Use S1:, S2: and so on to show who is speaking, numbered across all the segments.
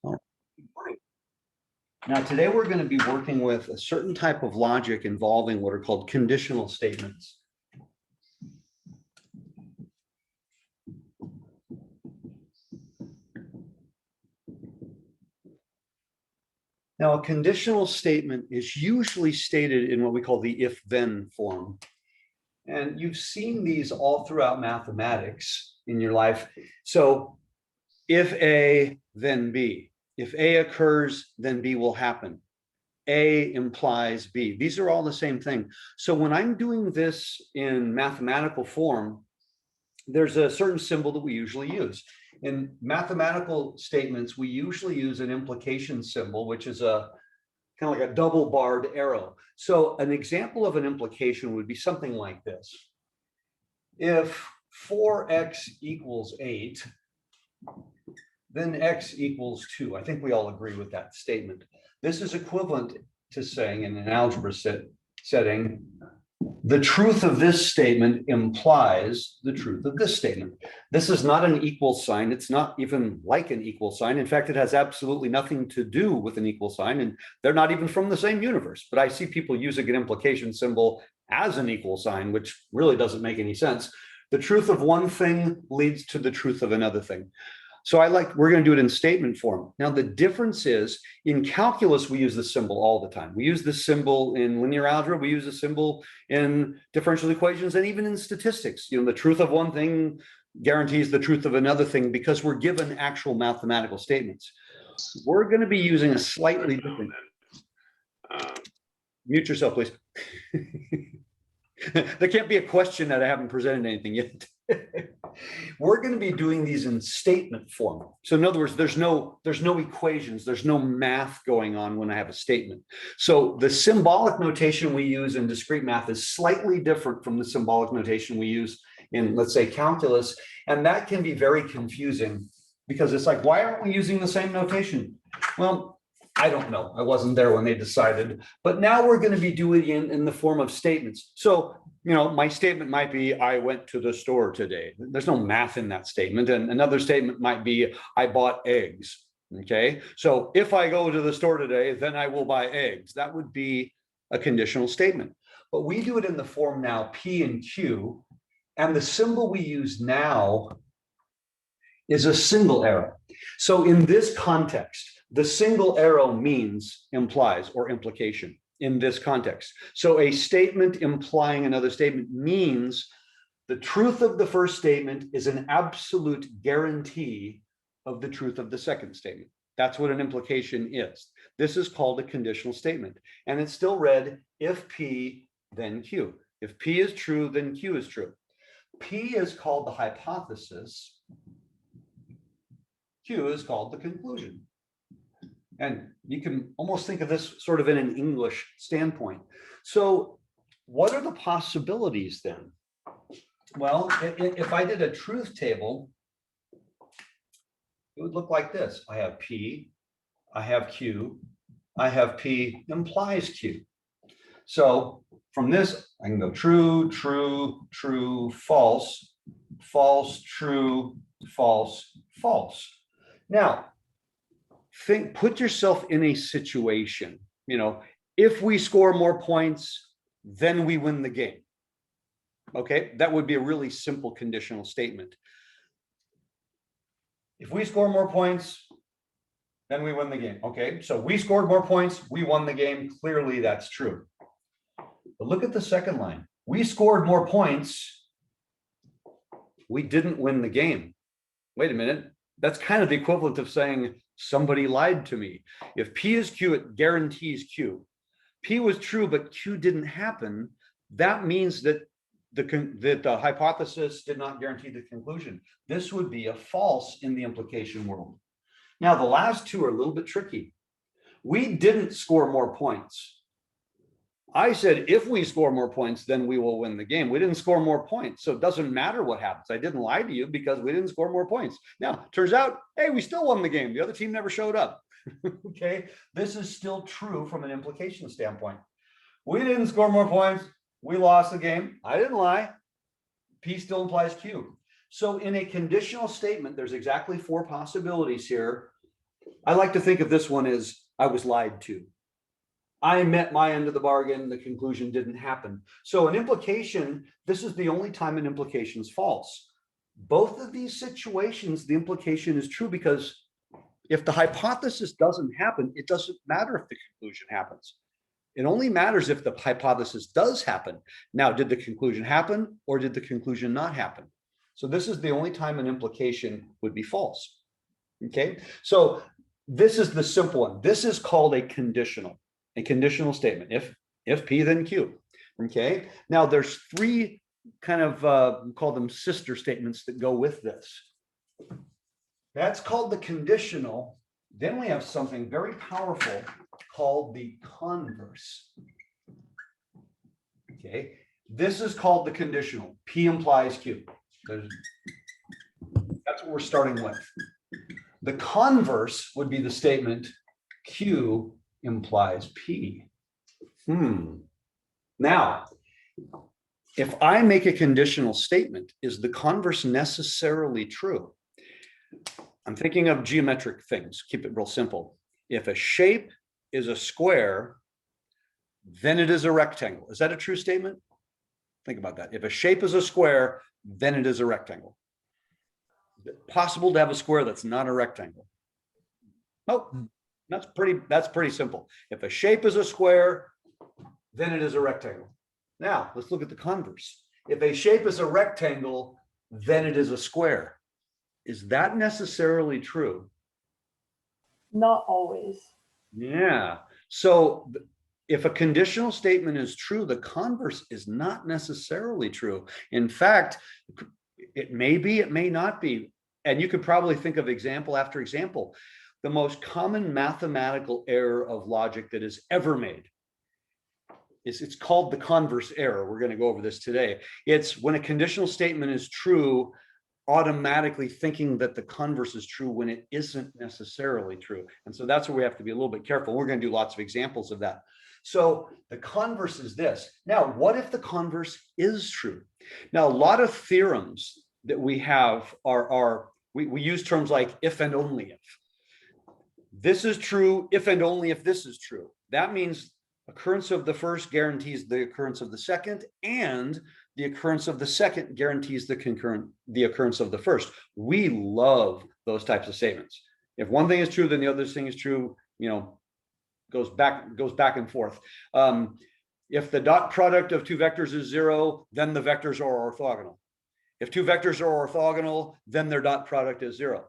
S1: All right. Now, today we're going to be working with a certain type of logic involving what are called conditional statements. Now, a conditional statement is usually stated in what we call the if-then form. And you've seen these all throughout mathematics in your life. So if A, then B. If A occurs, then B will happen. A implies B. These are all the same thing. So when I'm doing this in mathematical form, there's a certain symbol that we usually use. In mathematical statements, we usually use an implication symbol, which is a kind of like a double barred arrow. So an example of an implication would be something like this. If 4x equals 8, then x equals 2. I think we all agree with that statement. This is equivalent to saying in an algebra setting, the truth of this statement implies the truth of this statement. This is not an equal sign. It's not even like an equal sign. In fact, it has absolutely nothing to do with an equal sign, and they're not even from the same universe. But I see people using an implication symbol as an equal sign, which really doesn't make any sense. The truth of one thing leads to the truth of another thing. So we're going to do it in statement form. Now, the difference is in calculus, we use the symbol all the time. We use the symbol in linear algebra. We use the symbol in differential equations, and even in statistics. The truth of one thing guarantees the truth of another thing because we're given actual mathematical statements. We're going to be using a slightly different. Mute yourself, please. There can't be a question that I haven't presented anything yet. We're going to be doing these in statement form. So in other words, there's no equations, there's no math going on when I have a statement. So the symbolic notation we use in discrete math is slightly different from the symbolic notation we use in, let's say, calculus. And that can be very confusing because it's like, why aren't we using the same notation? Well, I don't know. I wasn't there when they decided, but now we're going to be doing it in the form of statements. So, my statement might be, I went to the store today. There's no math in that statement. And another statement might be, I bought eggs. Okay. So if I go to the store today, then I will buy eggs. That would be a conditional statement. But we do it in the form now, P and Q. And the symbol we use now is a single arrow. So in this context, the single arrow means implies or implication in this context. So a statement implying another statement means the truth of the first statement is an absolute guarantee of the truth of the second statement. That's what an implication is. This is called a conditional statement. And it's still read, if P, then Q. If P is true, then Q is true. P is called the hypothesis. Q is called the conclusion. And you can almost think of this sort of in an English standpoint. So what are the possibilities then? Well, if I did a truth table, it would look like this. I have P, I have Q, I have P implies Q. So from this, I can go true, true, true, false, false, true, false, false. Now, put yourself in a situation, if we score more points, then we win the game. Okay, that would be a really simple conditional statement. If we score more points, then we win the game. Okay, so we scored more points, we won the game. Clearly, that's true. But look at the second line. We scored more points, we didn't win the game. Wait a minute. That's kind of the equivalent of saying somebody lied to me. If P is Q, it guarantees Q. P was true, but Q didn't happen. That means that the hypothesis did not guarantee the conclusion. This would be a false in the implication world. Now, the last two are a little bit tricky. We didn't score more points. I said, if we score more points, then we will win the game. We didn't score more points, so it doesn't matter what happens. I didn't lie to you because we didn't score more points. Now, turns out, hey, we still won the game. The other team never showed up. Okay, this is still true from an implication standpoint. We didn't score more points. We lost the game. I didn't lie. P still implies Q. So in a conditional statement, there's exactly four possibilities here. I like to think of this one as I was lied to. I met my end of the bargain, the conclusion didn't happen. So an implication, this is the only time an implication is false. Both of these situations, the implication is true, because if the hypothesis doesn't happen, it doesn't matter if the conclusion happens. It only matters if the hypothesis does happen. Now, did the conclusion happen or did the conclusion not happen? So this is the only time an implication would be false. Okay, so this is the simple one. This is called a conditional statement. If P, then Q. Okay, now there's three kind of call them sister statements that go with this. That's called the conditional. Then we have something very powerful called the converse. Okay, this is called the conditional. P implies Q. That's what we're starting with. The converse would be the statement Q implies P. Now, if I make a conditional statement, is the converse necessarily true? I'm thinking of geometric things. Keep it real simple. If a shape is a square, then it is a rectangle. Is that a true statement? Think about that. If a shape is a square, then it is a rectangle. Is it possible to have a square that's not a rectangle? Oh, that's pretty simple. If a shape is a square, then it is a rectangle. Now, let's look at the converse. If a shape is a rectangle, then it is a square. Is that necessarily true?
S2: Not always.
S1: Yeah. So if a conditional statement is true, the converse is not necessarily true. In fact, it may be, it may not be. And you could probably think of example after example. The most common mathematical error of logic that is ever made is, it's called the converse error. We're going to go over this today. It's when a conditional statement is true, automatically thinking that the converse is true when it isn't necessarily true. And so that's where we have to be a little bit careful. We're going to do lots of examples of that. So the converse is this. Now, what if the converse is true? Now, a lot of theorems that we have we use terms like if and only if. This is true if and only if this is true. That means occurrence of the first guarantees the occurrence of the second, and the occurrence of the second guarantees the occurrence of the first. We love those types of statements. If one thing is true, then the other thing is true, goes back and forth. If the dot product of two vectors is 0, then the vectors are orthogonal. If two vectors are orthogonal, then their dot product is 0.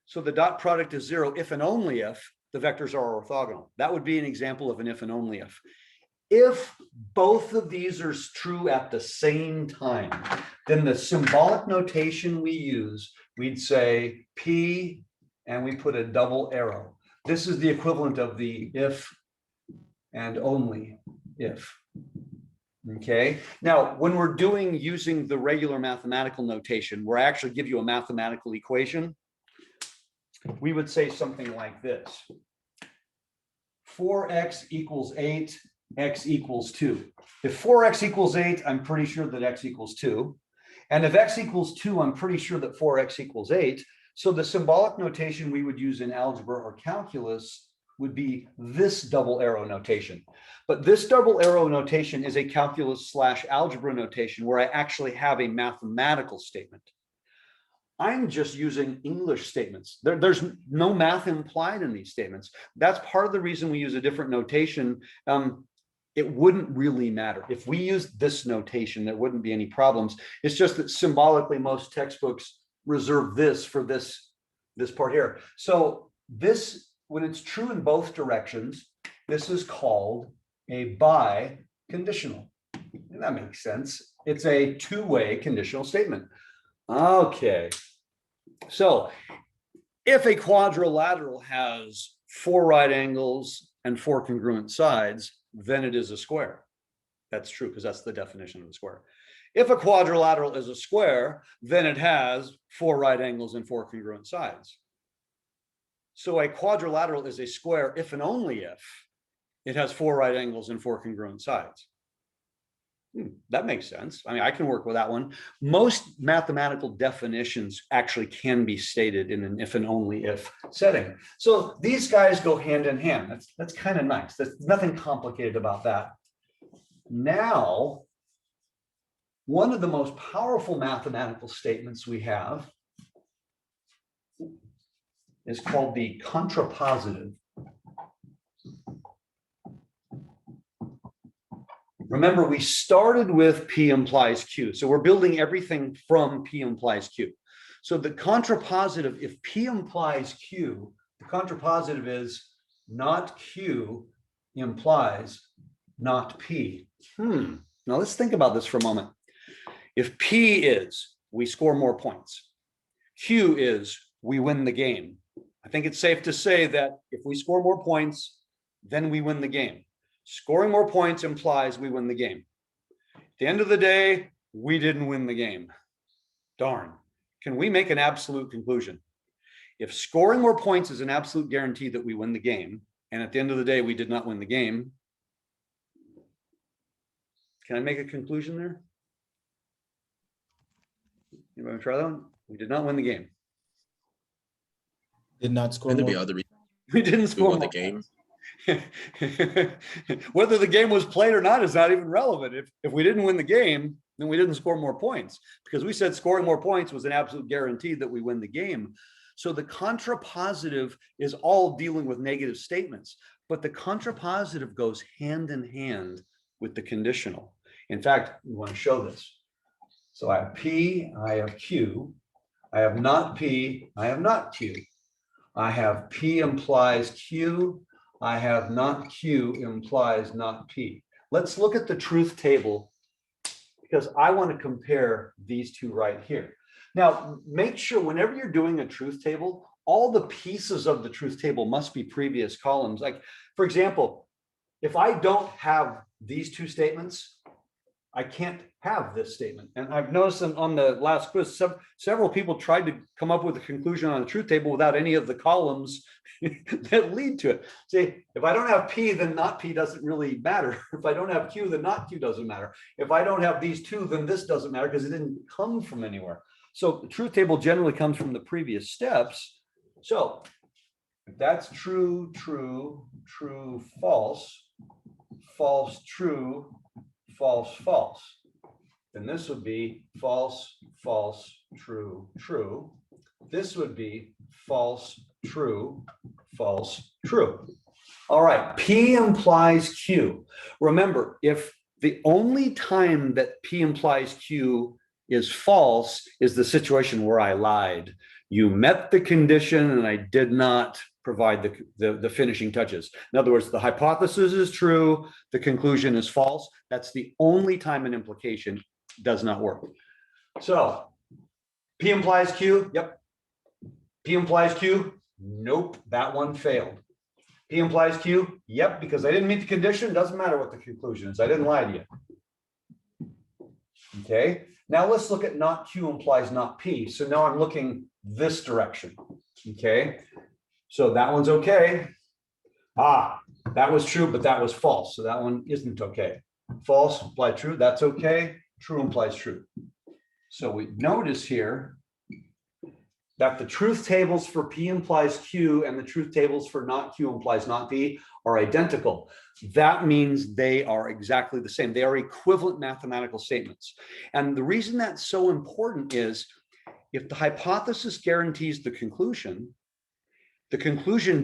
S1: So the dot product is 0 if and only if the vectors are orthogonal. That would be an example of an if and only if. If both of these are true at the same time, then the symbolic notation we use, we'd say P and we put a double arrow. This is the equivalent of the if and only if. Okay. Now, when we're using the regular mathematical notation, where I actually give you a mathematical equation, we would say something like this. 4x equals 8, x equals 2. If 4x equals 8, I'm pretty sure that x equals 2. And if x equals 2, I'm pretty sure that 4x equals 8. So the symbolic notation we would use in algebra or calculus would be this double arrow notation. But this double arrow notation is a calculus / algebra notation where I actually have a mathematical statement. I'm just using English statements. There's no math implied in these statements. That's part of the reason we use a different notation. It wouldn't really matter. If we use this notation, there wouldn't be any problems. It's just that symbolically, most textbooks reserve this for this part here. So this, when it's true in both directions, this is called a biconditional. And that makes sense. It's a two-way conditional statement. Okay. So if a quadrilateral has 4 right angles and 4 congruent sides, then it is a square. That's true, because that's the definition of a square. If a quadrilateral is a square, then it has 4 right angles and 4 congruent sides. So a quadrilateral is a square if and only if it has 4 right angles and 4 congruent sides. That makes sense. I mean, I can work with that one. Most mathematical definitions actually can be stated in an if and only if setting. So these guys go hand in hand. That's kind of nice. There's nothing complicated about that. Now, one of the most powerful mathematical statements we have is called the contrapositive. Remember, we started with P implies Q. So we're building everything from P implies Q. So the contrapositive, if P implies Q, the contrapositive is not Q implies not P. Now let's think about this for a moment. If P is we score more points, Q is we win the game. I think it's safe to say that if we score more points, then we win the game. Scoring more points implies we win the game. At the end of the day, we didn't win the game. Darn. Can we make an absolute conclusion? If scoring more points is an absolute guarantee that we win the game, and at the end of the day, we did not win the game, can I make a conclusion there? You want to try that one? We did not win the game.
S3: Did not score
S4: Can there
S3: more.
S4: be other reasons
S1: We didn't
S4: we
S1: score
S4: won the
S1: more
S4: game?
S1: Whether the game was played or not is not even relevant. If we didn't win the game, then we didn't score more points, because we said scoring more points was an absolute guarantee that we win the game. So the contrapositive is all dealing with negative statements, but the contrapositive goes hand in hand with the conditional. In fact, we want to show this. So I have P, I have Q, I have not P, I have not Q. I have P implies Q, I have not Q implies not P. Let's look at the truth table, because I want to compare these two right here. Now, make sure whenever you're doing a truth table, all the pieces of the truth table must be previous columns. Like, for example, if I don't have these two statements, I can't have this statement. And I've noticed on the last quiz, several people tried to come up with a conclusion on the truth table without any of the columns that lead to it. See, if I don't have P, then not P doesn't really matter. If I don't have Q, then not Q doesn't matter. If I don't have these two, then this doesn't matter because it didn't come from anywhere. So the truth table generally comes from the previous steps. So if that's true, true, true, false, false, true, false, false, then this would be false, false, true, true. This would be false, true, false, true. All right, P implies Q. Remember, if the only time that P implies Q is false is the situation where I lied. You met the condition and I did not provide the finishing touches. In other words, the hypothesis is true, the conclusion is false. That's the only time an implication does not work. So P implies Q, yep. P implies Q, nope, that one failed. P implies Q, yep, because I didn't meet the condition, doesn't matter what the conclusion is, I didn't lie to you. Okay, now let's look at not Q implies not P. So now I'm looking this direction, okay? So that one's okay. That was true, but that was false. So that one isn't okay. False implies true, that's okay. True implies true. So we notice here that the truth tables for P implies Q and the truth tables for not Q implies not P are identical. That means they are exactly the same. They are equivalent mathematical statements. And the reason that's so important is if the hypothesis guarantees the conclusion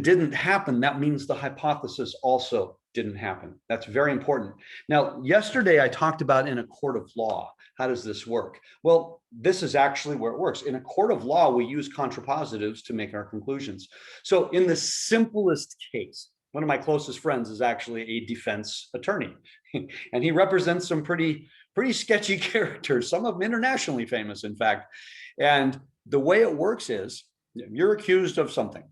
S1: didn't happen, that means the hypothesis also didn't happen. That's very important. Now, yesterday I talked about in a court of law. How does this work? Well, this is actually where it works. In a court of law, we use contrapositives to make our conclusions. So in the simplest case, one of my closest friends is actually a defense attorney, and he represents some pretty sketchy characters, some of them internationally famous, in fact. And the way it works is you're accused of something.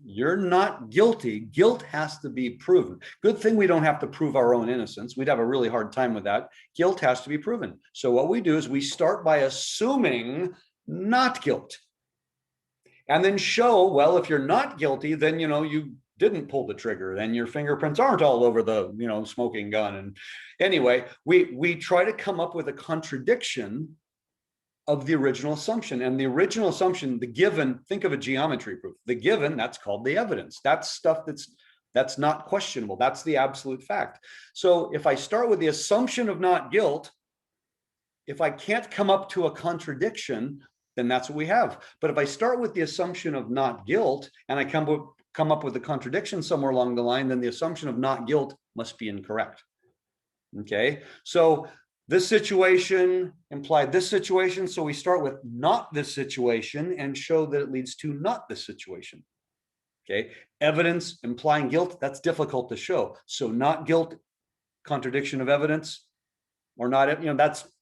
S1: You're not guilty. Guilt has to be proven. Good thing we don't have to prove our own innocence. We'd have a really hard time with that. Guilt has to be proven. So what we do is we start by assuming not guilt, and then show, well, if you're not guilty, then you didn't pull the trigger, then your fingerprints aren't all over the, smoking gun. And anyway, we try to come up with a contradiction of the original assumption. And the original assumption, the given, think of a geometry proof. The given, that's called the evidence. That's stuff that's not questionable. That's the absolute fact. So if I start with the assumption of not guilt, if I can't come up to a contradiction, then that's what we have. But if I start with the assumption of not guilt and I come up with a contradiction somewhere along the line, then the assumption of not guilt must be incorrect. Okay, so this situation implied this situation. So we start with not this situation and show that it leads to not this situation. Okay, evidence implying guilt, that's difficult to show. So not guilt, contradiction of evidence, or not,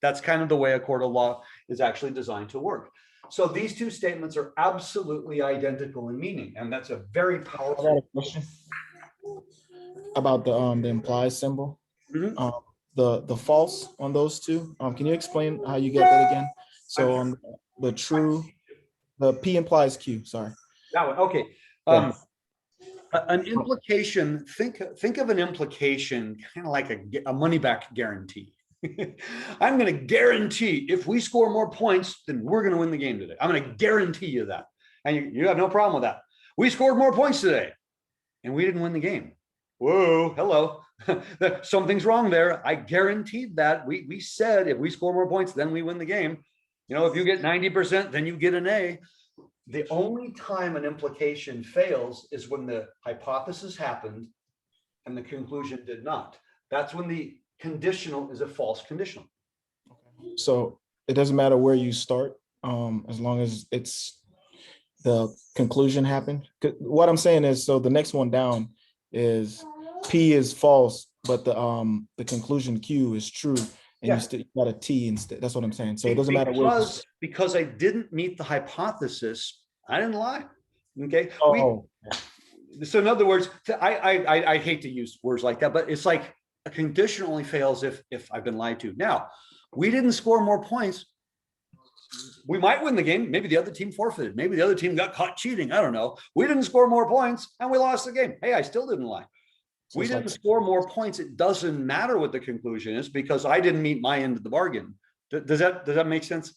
S1: that's kind of the way a court of law is actually designed to work. So these two statements are absolutely identical in meaning, and that's a very powerful.
S3: I got a question about the implied symbol.
S1: Mm-hmm.
S3: The false on those two. Can you explain how you get that again? So on the true, the P implies Q. Sorry.
S1: That one. Okay. An implication. Think of an implication kind of like a money back guarantee. I'm going to guarantee if we score more points, then we're going to win the game today. I'm going to guarantee you that. And you have no problem with that. We scored more points today and we didn't win the game. Whoa, hello. Something's wrong there. I guaranteed that. We said if we score more points, then we win the game. If you get 90%, then you get an A. The only time an implication fails is when the hypothesis happened and the conclusion did not. That's when the conditional is a false conditional.
S3: So it doesn't matter where you start, as long as it's the conclusion happened. What I'm saying is, so the next one down is P is false, but the conclusion Q is true, and you still got a T instead. That's what I'm saying. So it doesn't matter where.
S1: Because I didn't meet the hypothesis, I didn't lie. Okay. So in other words, I hate to use words like that, but it's like a condition only fails if I've been lied to. Now, we didn't score more points. We might win the game. Maybe the other team forfeited. Maybe the other team got caught cheating. I don't know. We didn't score more points and we lost the game. Hey, I still didn't lie. So we didn't score more points. It doesn't matter what the conclusion is because I didn't meet my end of the bargain. Does that make sense?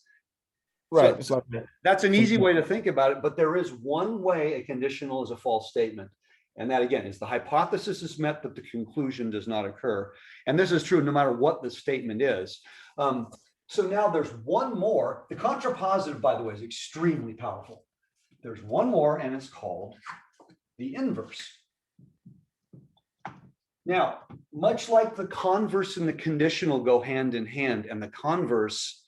S3: Right.
S1: So
S3: it's like that.
S1: That's an easy way to think about it, but there is one way a conditional is a false statement. And that again is the hypothesis is met, but the conclusion does not occur. And this is true no matter what the statement is. So now there's one more. The contrapositive, by the way, is extremely powerful. There's one more, and it's called the inverse. Now, much like the converse and the conditional go hand in hand, and the converse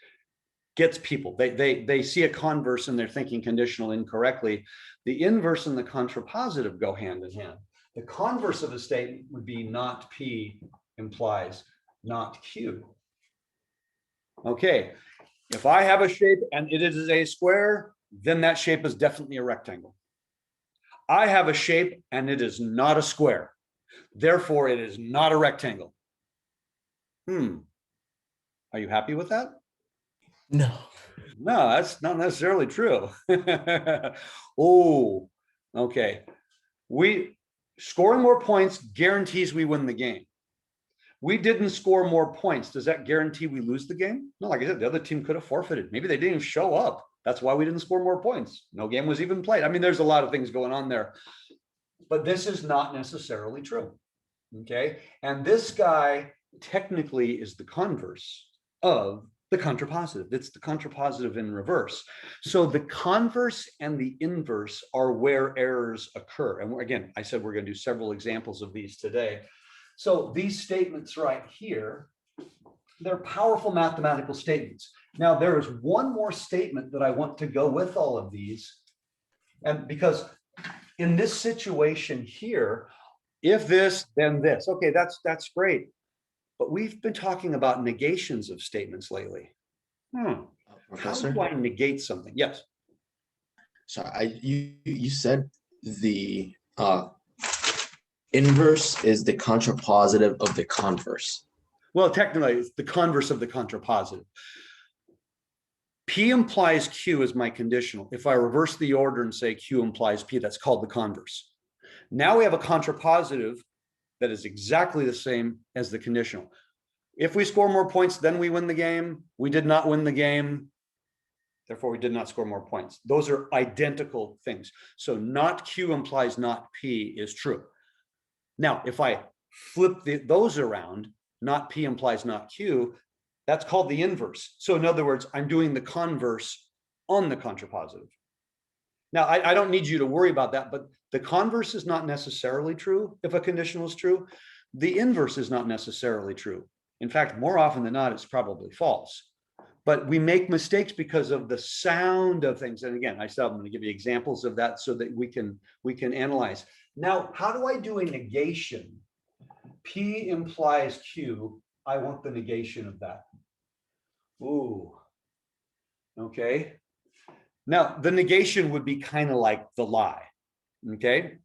S1: gets people. They see a converse and they're thinking conditional incorrectly. The inverse and the contrapositive go hand in hand. The converse of a statement would be not P implies not Q. Okay, if I have a shape and it is a square, then that shape is definitely a rectangle. I have a shape and it is not a square. Therefore, it is not a rectangle. Are you happy with that?
S3: No.
S1: No, that's not necessarily true. Oh, okay. Scoring more points guarantees we win the game. We didn't score more points. Does that guarantee we lose the game? No, like I said, the other team could have forfeited. Maybe they didn't even show up. That's why we didn't score more points. No game was even played. I mean, there's a lot of things going on there, but this is not necessarily true. Okay. And this guy technically is the converse of the contrapositive. It's the contrapositive in reverse. So the converse and the inverse are where errors occur. And again, I said we're going to do several examples of these today. So these statements right here, they're powerful mathematical statements. Now, there is one more statement that I want to go with all of these. And because in this situation here, if this, then this. Okay, that's great. But we've been talking about negations of statements lately.
S4: Professor?
S1: How do I negate something? Yes.
S4: So you said the inverse is the contrapositive of the converse.
S1: Well, technically, it's the converse of the contrapositive. P implies Q is my conditional. If I reverse the order and say Q implies P, that's called the converse. Now we have a contrapositive that is exactly the same as the conditional. If we score more points, then we win the game. We did not win the game. Therefore, we did not score more points. Those are identical things. So not Q implies not P is true. Now, if I flip those around, not P implies not Q, that's called the inverse. So in other words, I'm doing the converse on the contrapositive. Now, I don't need you to worry about that, but the converse is not necessarily true if a conditional is true. The inverse is not necessarily true. In fact, more often than not, it's probably false. But we make mistakes because of the sound of things. And again, I'm going to give you examples of that so that we can analyze. Now, how do I do a negation? P implies Q. I want the negation of that. Ooh. Okay. Now, the negation would be kind of like the lie. Okay.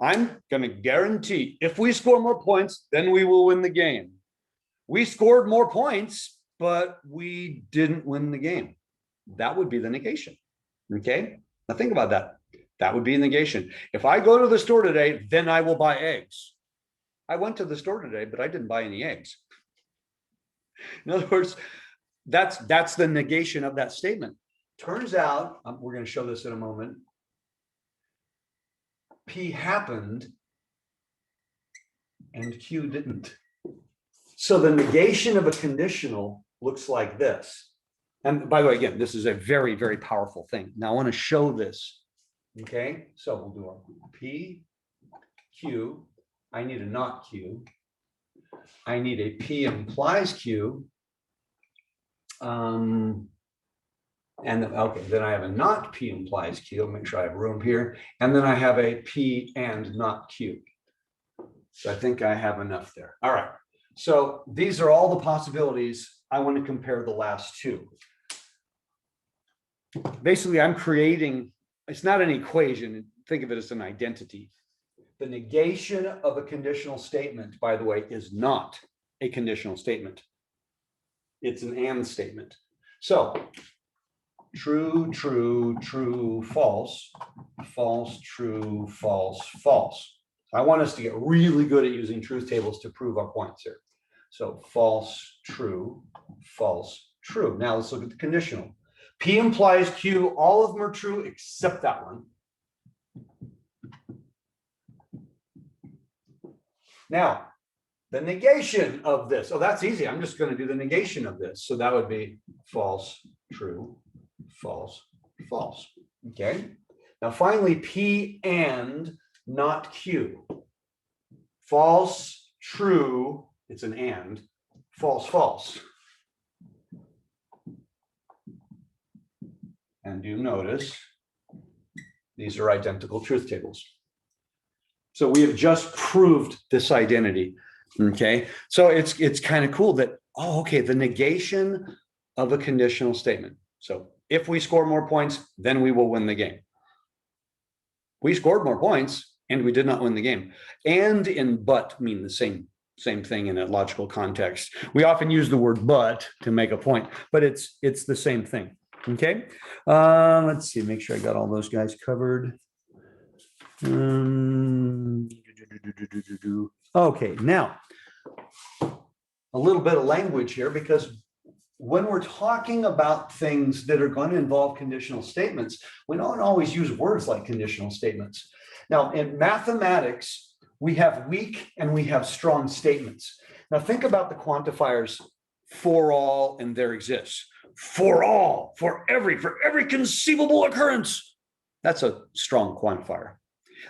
S1: I'm going to guarantee if we score more points, then we will win the game. We scored more points, but we didn't win the game. That would be the negation. Okay. Now think about that. That would be a negation. If I go to the store today, then I will buy eggs. I went to the store today, but I didn't buy any eggs. In other words, that's the negation of that statement. Turns out, we're going to show this in a moment, P happened and Q didn't. So the negation of a conditional looks like this. And by the way, again, this is a very, very powerful thing. Now I want to show this. Okay, so we'll do our P, Q. I need a not Q. I need a P implies Q. And okay, then I have a not P implies Q. I'll make sure I have room here. And then I have a P and not Q. So I think I have enough there. All right. So these are all the possibilities. I want to compare the last two. Basically, I'm creating, it's not an equation. Think of it as an identity. The negation of a conditional statement, by the way, is not a conditional statement. It's an and statement. So true, true, true, false, false, true, false, false. I want us to get really good at using truth tables to prove our points here. So false, true, false, true. Now let's look at the conditional. P implies Q. All of them are true except that one. Now, the negation of this. Oh, that's easy. I'm just going to do the negation of this. So that would be false, true, false, false. Okay. Now, finally, P and not Q. False, true. It's an and. False, false. And you notice these are identical truth tables. So we have just proved this identity. Okay. So it's kind of cool that, oh, okay, the negation of a conditional statement. So if we score more points, then we will win the game. We scored more points and we did not win the game. And and but mean the same thing in a logical context. We often use the word but to make a point, but it's the same thing. Okay. Let's see, make sure I got all those guys covered. Okay, now a little bit of language here, because when we're talking about things that are going to involve conditional statements, we don't always use words like conditional statements. Now, in mathematics, we have weak and we have strong statements. Now, think about the quantifiers for all and there exists. For all, for every conceivable occurrence. That's a strong quantifier.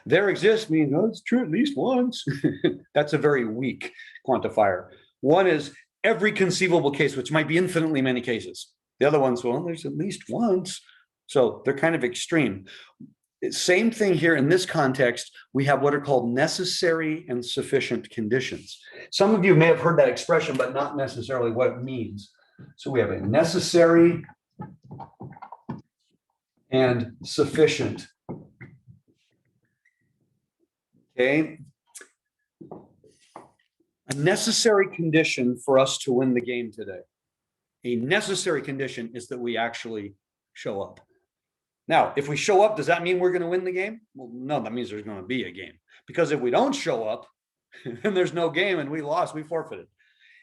S1: There exists means, oh, it's true at least once. That's a very weak quantifier. One is every conceivable case, which might be infinitely many cases. The other ones, well, there's at least once. So they're kind of extreme. Same thing here in this context, we have what are called necessary and sufficient conditions. Some of you may have heard that expression, but not necessarily what it means. So we have a necessary and sufficient. Okay. A necessary condition for us to win the game today. A necessary condition is that we actually show up. Now, if we show up, does that mean we're going to win the game? Well, no, that means there's going to be a game. Because if we don't show up, then there's no game and we lost, we forfeited.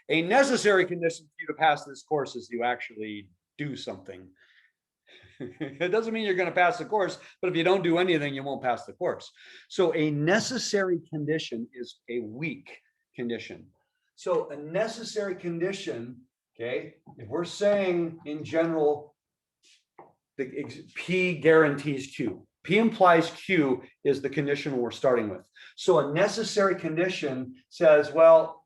S1: A necessary condition for you to pass this course is you actually do something. It doesn't mean you're going to pass the course, but if you don't do anything, you won't pass the course. So a necessary condition is a weak condition. So a necessary condition, okay, if we're saying in general, P guarantees Q. P implies Q is the condition we're starting with. So a necessary condition says, well,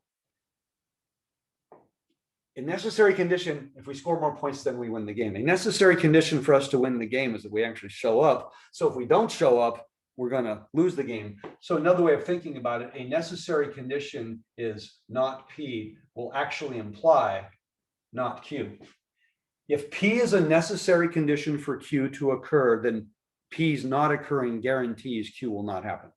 S1: a necessary condition, if we score more points, then we win the game. A necessary condition for us to win the game is that we actually show up. So if we don't show up, we're going to lose the game. So another way of thinking about it, a necessary condition is not P will actually imply not Q. If P is a necessary condition for Q to occur, then P's not occurring guarantees Q will not happen.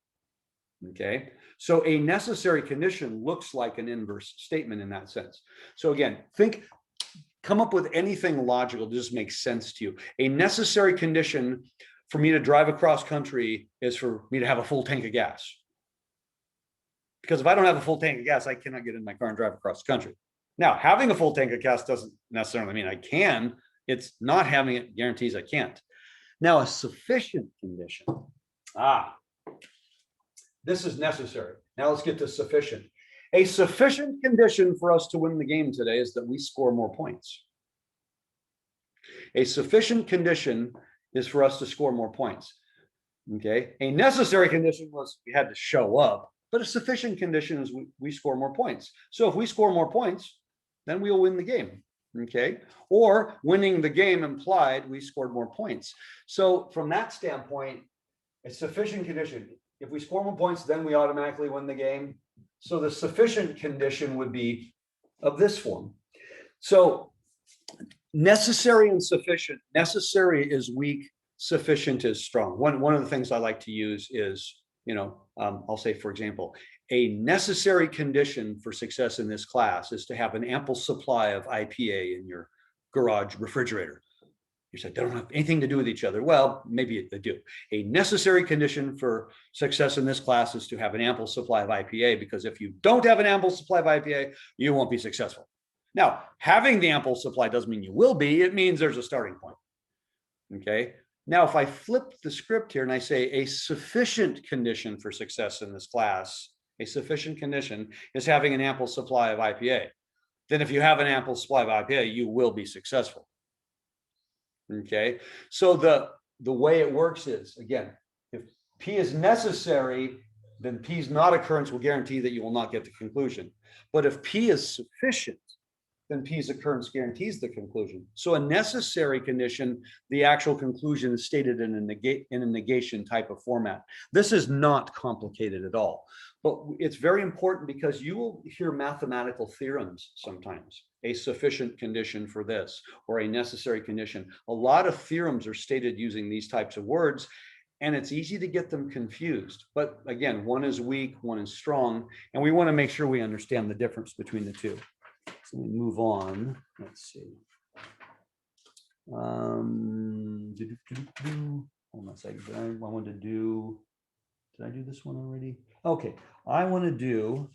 S1: Okay, so a necessary condition looks like an inverse statement in that sense. So again, come up with anything logical that just makes sense to you. A necessary condition for me to drive across country is for me to have a full tank of gas. Because if I don't have a full tank of gas, I cannot get in my car and drive across the country. Now, having a full tank of gas doesn't necessarily mean I can. It's not having it guarantees I can't. Now, a sufficient condition. This is necessary. Now let's get to sufficient. A sufficient condition for us to win the game today is that we score more points. A sufficient condition is for us to score more points. Okay. A necessary condition was we had to show up, but a sufficient condition is we score more points. So if we score more points, then we'll win the game. Okay. Or winning the game implied we scored more points. So from that standpoint, a sufficient condition. If we score more points, then we automatically win the game. So the sufficient condition would be of this form. So necessary and sufficient. Necessary is weak, sufficient is strong. One of the things I like to use is, I'll say, for example, a necessary condition for success in this class is to have an ample supply of IPA in your garage refrigerator. You said they don't have anything to do with each other. Well, maybe they do. A necessary condition for success in this class is to have an ample supply of IPA, because if you don't have an ample supply of IPA, you won't be successful. Now, having the ample supply doesn't mean you will be. It means there's a starting point. Okay. Now, if I flip the script here and I say a sufficient condition for success in this class, a sufficient condition is having an ample supply of IPA. Then if you have an ample supply of IPA, you will be successful. Okay, so the way it works is, again, if P is necessary, then P's not occurrence will guarantee that you will not get the conclusion. But if P is sufficient, then P's occurrence guarantees the conclusion. So a necessary condition, the actual conclusion is stated in a negation type of format. This is not complicated at all, but it's very important because you will hear mathematical theorems sometimes. A sufficient condition for this, or a necessary condition. A lot of theorems are stated using these types of words, and it's easy to get them confused. But again, one is weak, one is strong, and we want to make sure we understand the difference between the two. So we move on. Let's see. Hold on a second. I want to do. Did I do this one already? Okay, I want to do.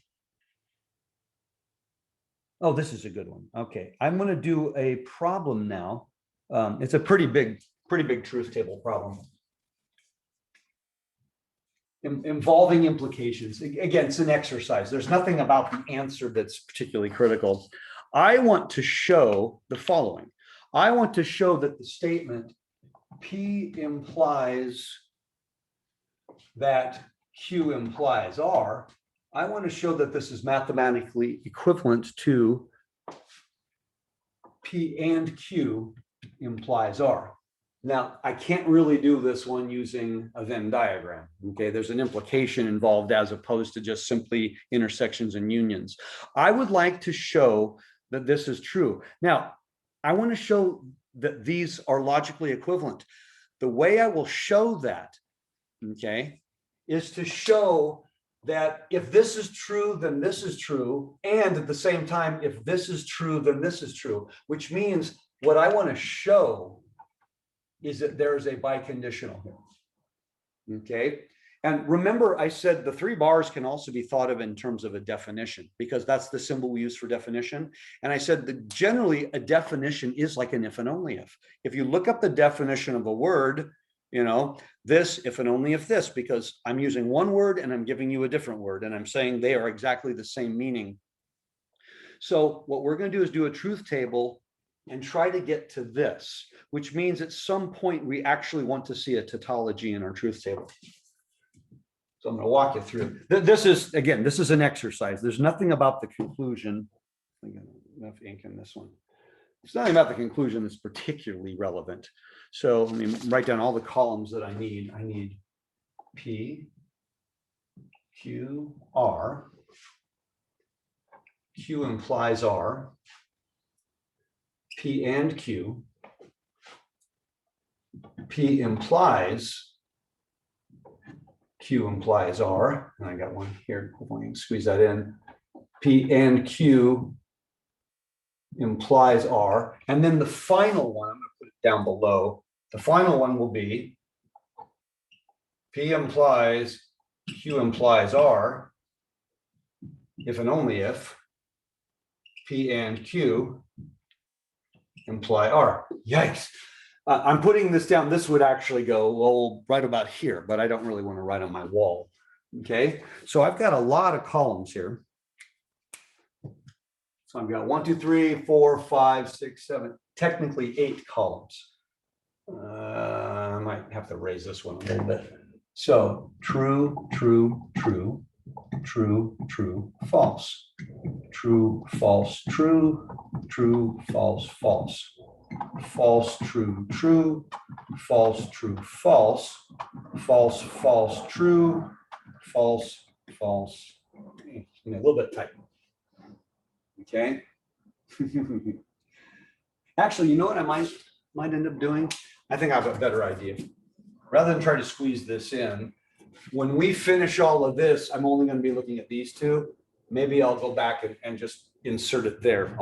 S1: Oh, this is a good one. Okay, I'm going to do a problem now. It's a pretty big truth table problem involving implications. Again, it's an exercise. There's nothing about the answer that's particularly critical. I want to show the following. I want to show that the statement P implies that Q implies R. I want to show that this is mathematically equivalent to P and Q implies R. Now, I can't really do this one using a Venn diagram. Okay, there's an implication involved as opposed to just simply intersections and unions. I would like to show that this is true. Now, I want to show that these are logically equivalent. The way I will show that, okay, is to show that if this is true, then this is true. And at the same time, if this is true, then this is true, which means what I want to show is that there is a biconditional here. Okay. And remember, I said the 3 bars can also be thought of in terms of a definition, because that's the symbol we use for definition. And I said that generally a definition is like an if and only if. If you look up the definition of a word, you know, this, if and only if this, because I'm using one word and I'm giving you a different word, and I'm saying they are exactly the same meaning. So what we're going to do is do a truth table and try to get to this, which means at some point we actually want to see a tautology in our truth table. So I'm going to walk you through. This is, again, this is an exercise. There's nothing about the conclusion. I got enough ink in this one. It's nothing about the conclusion that's particularly relevant. So let me write down all the columns that I need. I need P, Q, R. Q implies R. P and Q. P implies Q implies R, and I got one here. Hopefully I can squeeze that in. P and Q implies R, and then the final one, I'm going to put it down below. The final one will be P implies Q implies R, if and only if P and Q imply R. Yikes. I'm putting this down. This would actually go, well, right about here, but I don't really want to write on my wall. Okay, so I've got a lot of columns here. So I've got 1, 2, 3, 4, 5, 6, 7, technically 8 columns. I might have to raise this one a little bit. So true, true, true, true, true, false, true, false, true, true, false, false. False, true, true, false, true, false, false, false, true, false, false. A little bit tight. Okay. Actually, you know what I might end up doing? I think I have a better idea. Rather than try to squeeze this in, when we finish all of this, I'm only going to be looking at these two. Maybe I'll go back and just insert it there.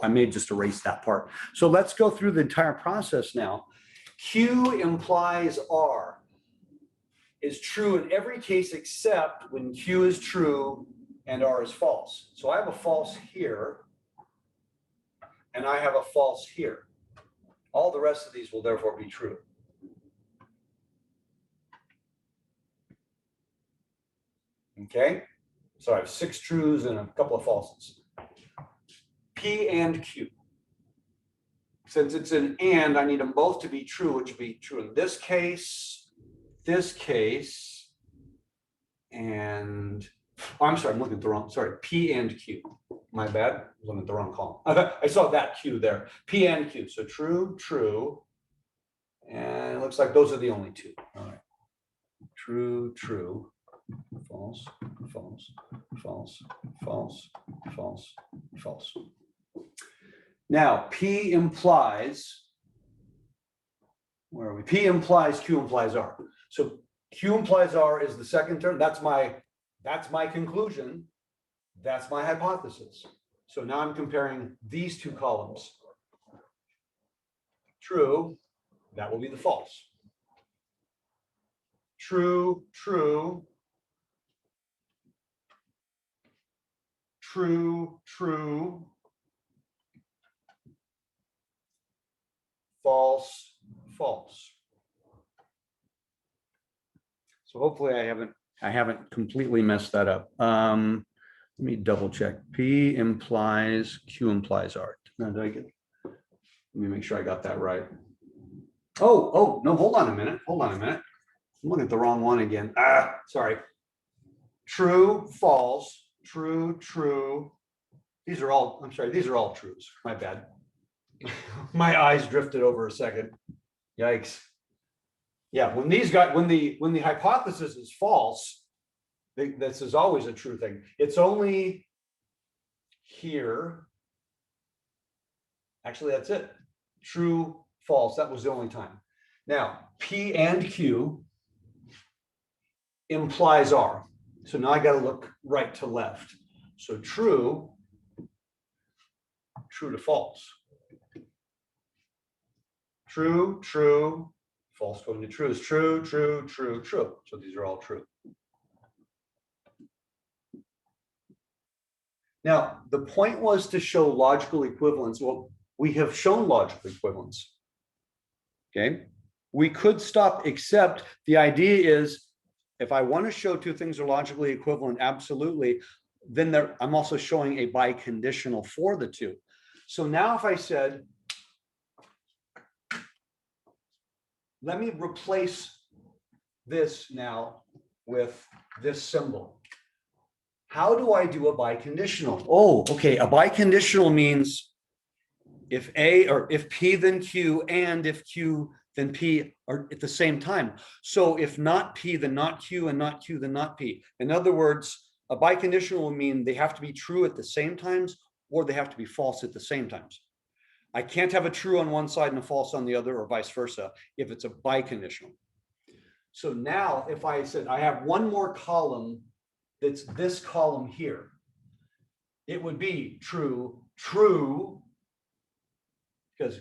S1: I may just erase that part. So let's go through the entire process now. Q implies R is true in every case except when Q is true and R is false. So I have a false here and I have a false here. All the rest of these will therefore be true. Okay, so I have 6 trues and a couple of falses. P and Q. Since it's an and, I need them both to be true, which would be true in this case, and oh, I'm sorry, I'm looking at the wrong, sorry, P and Q. My bad, I was looking at the wrong column. I saw that Q there, P and Q. So true, true, and it looks like those are the only 2. All right, true, true, false, false, false, false, false, false. Now, P implies, where are we? P implies Q implies R. So Q implies R is the second term. That's my conclusion. That's my hypothesis. So now I'm comparing these 2 columns. True, that will be the false. True, true, true, true, false, false. So hopefully I haven't completely messed that up. Let me double check. P implies Q implies R. Now, did I get? Let me make sure I got that right. Oh no! Hold on a minute. Hold on a minute. I'm looking at the wrong one again. Sorry. True, false, true, true. These are all. I'm sorry. These are all trues. My bad. My eyes drifted over a second. Yikes. Yeah, when the hypothesis is false, this is always a true thing. It's only here. Actually, that's it. True, false. That was the only time. Now, P and Q implies R. So now I got to look right to left. So true, true to false. True, true, false going to true is true, true, true, true. So these are all true. Now, the point was to show logical equivalence. Well, we have shown logical equivalence. Okay, we could stop, except the idea is if I want to show two things are logically equivalent, absolutely, then I'm also showing a biconditional for the two. So now if I said, let me replace this now with this symbol. How do I do a biconditional? Oh, okay, a biconditional means if A or if P then Q and if Q then P are at the same time. So if not P, then not Q, and not Q, then not P. In other words, a biconditional will mean they have to be true at the same times or they have to be false at the same times. I can't have a true on one side and a false on the other, or vice versa, if it's a biconditional. So now if I said I have one more column that's this column here, it would be true, true, because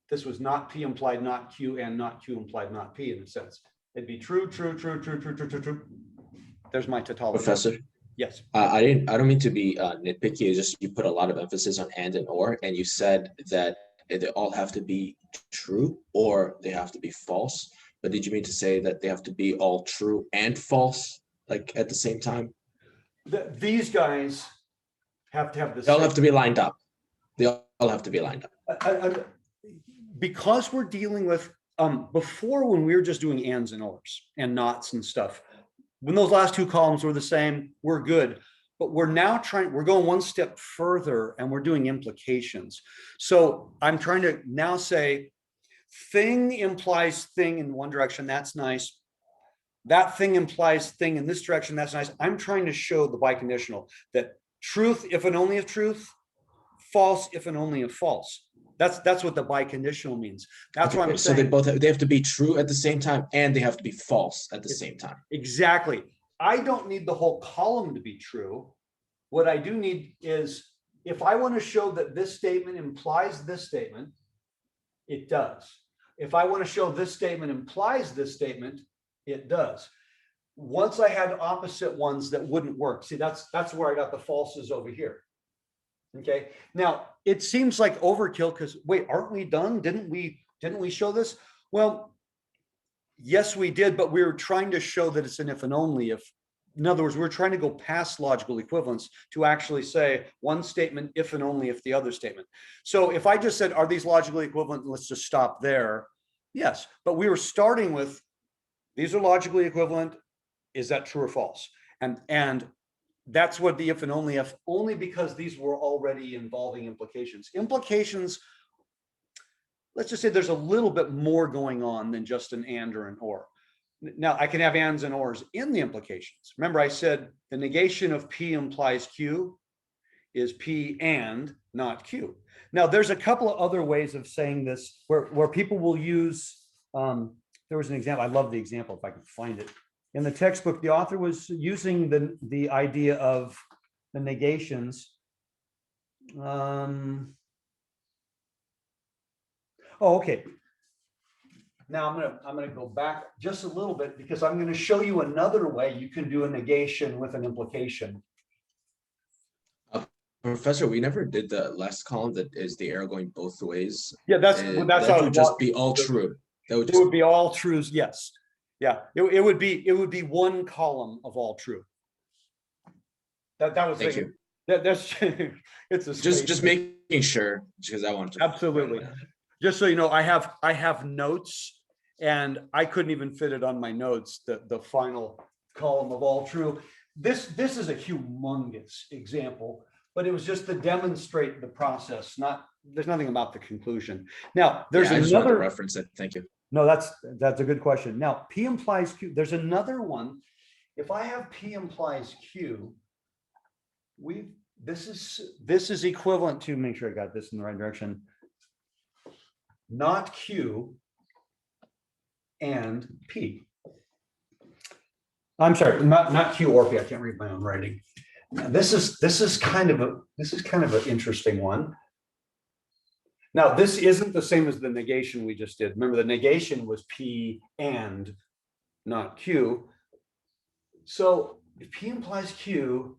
S1: this was not P implied not Q and not Q implied not P in a sense. It'd be true, true, true, true, true, true, true, true. There's my tautology.
S4: Professor,
S1: Yes.
S4: I don't mean to be nitpicky. It's just you put a lot of emphasis on and or, and you said that they all have to be true or they have to be false. But did you mean to say that they have to be all true and false, like at the same time?
S1: These guys have to have the
S4: They all
S1: same.
S4: have to be lined up. They all have to be lined up.
S1: Because we're dealing with before, when we were just doing ands and ors and nots and stuff, when those last two columns were the same, we're good. But we're now we're going one step further and we're doing implications. So I'm trying to now say thing implies thing in one direction. That's nice. That thing implies thing in this direction. That's nice. I'm trying to show the biconditional that truth, if and only if truth, false, if and only if false. That's what the biconditional means. That's
S4: Okay,
S1: what I'm
S4: so
S1: saying.
S4: they have to be true at the same time and they have to be false at the same time.
S1: Exactly. I don't need the whole column to be true. What I do need is, if I want to show that this statement implies this statement, it does. If I want to show this statement implies this statement, it does. Once I had opposite ones that wouldn't work. See, that's where I got the falses over here. Okay. Now it seems like overkill because wait, aren't we done? Didn't we show this? Well, yes, we did, but we were trying to show that it's an if and only if. In other words, we're trying to go past logical equivalence to actually say one statement if and only if the other statement. So if I just said, are these logically equivalent? Let's just stop there. Yes, but we were starting with these are logically equivalent. Is that true or false? And that's what the if and only if, only because these were already involving implications. Implications, let's just say there's a little bit more going on than just an and or an or. Now I can have ands and ors in the implications. Remember I said the negation of P implies Q is P and not Q. Now there's a couple of other ways of saying this where people will use, there was an example, I love the example if I can find it. In the textbook, the author was using the idea of the negations. Oh, okay. Now I'm gonna go back just a little bit because I'm going to show you another way you can do a negation with an implication.
S4: Professor, we never did the last column that is the arrow going both ways.
S1: Yeah, that's
S4: that
S1: how
S4: would just be all true. That would
S1: it
S4: just
S1: would be all trues. Yes. Yeah, it would be one column of all true. That was
S4: Thank you.
S1: That's it's a
S4: just making sure because I want to
S1: absolutely. Just so you know, I have notes and I couldn't even fit it on my notes, the final column of all true. This is a humongous example, but it was just to demonstrate the process. There's nothing about the conclusion. Now there's
S4: I just wanted to
S1: another
S4: reference it. Thank you.
S1: No, that's a good question. Now, P implies Q. There's another one. If I have P implies Q, this is equivalent to, make sure I got this in the right direction. Not Q and P. I'm sorry, not Q or P. I can't read my own writing. Now, this is kind of an interesting one. Now, this isn't the same as the negation we just did. Remember, the negation was P and, not Q. So if P implies Q,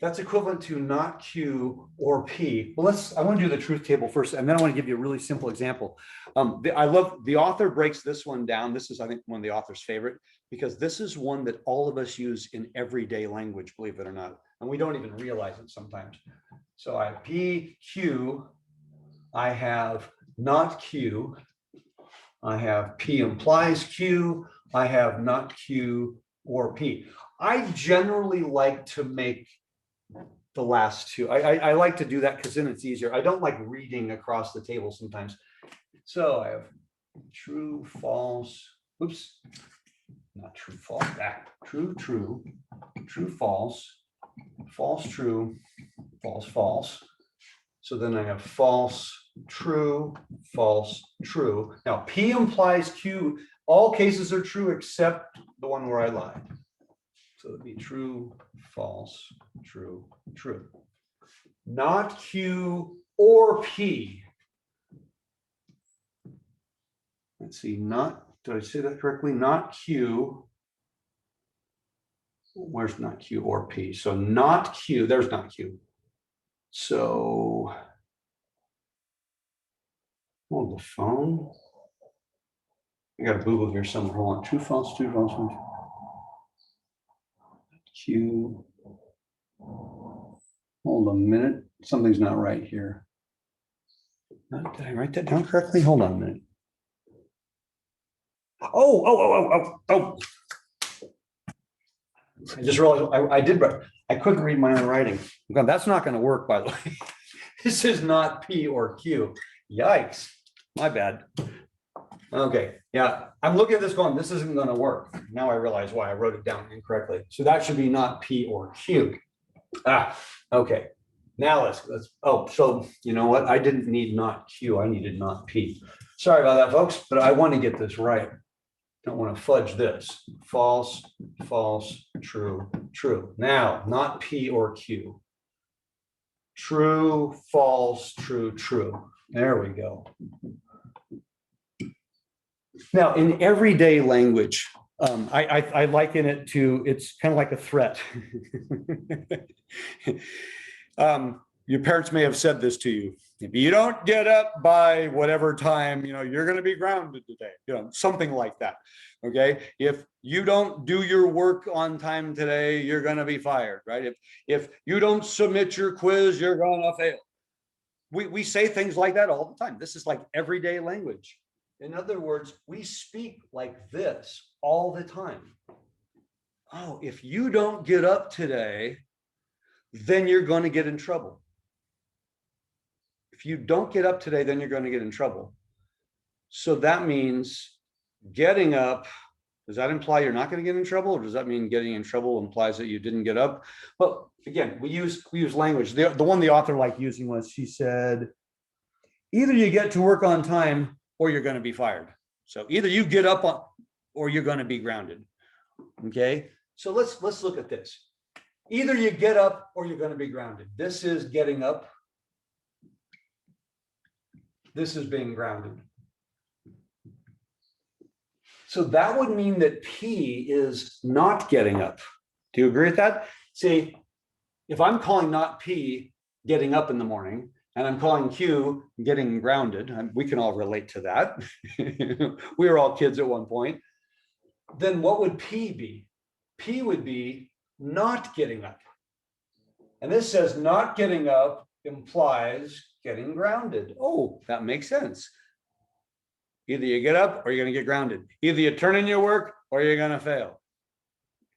S1: that's equivalent to not Q or P. Well, I want to do the truth table first, and then I want to give you a really simple example. I love the author breaks this one down. This is, I think, one of the author's favorite, because this is one that all of us use in everyday language, believe it or not. And we don't even realize it sometimes. So I have P, Q, I have not Q, I have P implies Q, I have not Q or P. I generally like to make the last two. I like to do that because then it's easier. I don't like reading across the table sometimes. So I have true, false, oops, not true, false, that true, true, true, false, false, true, false, false. So then I have false, true, false, true. Now P implies Q. All cases are true except the one where I lied. So it'd be true, false, true, true. Not Q or P. Let's see, not, did I say that correctly? Not Q. Where's not Q or P? So not Q, there's not Q. So, hold the phone. I got a boo-boo here somewhere. Hold on, true, false, true, false, true. Q. Hold a minute. Something's not right here. Did I write that down correctly? Hold on a minute. Oh. I just realized I did write. I couldn't read my own writing. Okay, that's not going to work, by the way. This is not P or Q. Yikes. My bad. Okay, yeah, I'm looking at this going, this isn't going to work. Now I realize why I wrote it down incorrectly. So that should be not P or Q. Okay. Now let's, oh, so you know what? I didn't need not Q, I needed not P. Sorry about that, folks, but I want to get this right. Don't want to fudge this. False, false, true, true. Now, not P or Q. True, false, true, true. There we go. Now, in everyday language, I liken it to, it's kind of like a threat. Your parents may have said this to you. If you don't get up by whatever time, you're going to be grounded today, something like that. Okay. If you don't do your work on time today, you're going to be fired, right? If you don't submit your quiz, you're going to fail. We say things like that all the time. This is like everyday language. In other words, we speak like this all the time. Oh, if you don't get up today, then you're going to get in trouble. If you don't get up today, then you're going to get in trouble. So that means getting up, does that imply you're not going to get in trouble? Or does that mean getting in trouble implies that you didn't get up? Well, again, we use language. The one the author liked using was, she said, either you get to work on time or you're going to be fired. So either you get up on, or you're going to be grounded. Okay. So let's look at this. Either you get up or you're going to be grounded. This is getting up. This is being grounded. So that would mean that P is not getting up. Do you agree with that? See, if I'm calling not P getting up in the morning, and I'm calling Q getting grounded, and we can all relate to that. We were all kids at one point. Then what would P be? P would be not getting up. And this says not getting up implies getting grounded. Oh, that makes sense. Either you get up or you're going to get grounded. Either you turn in your work or you're going to fail.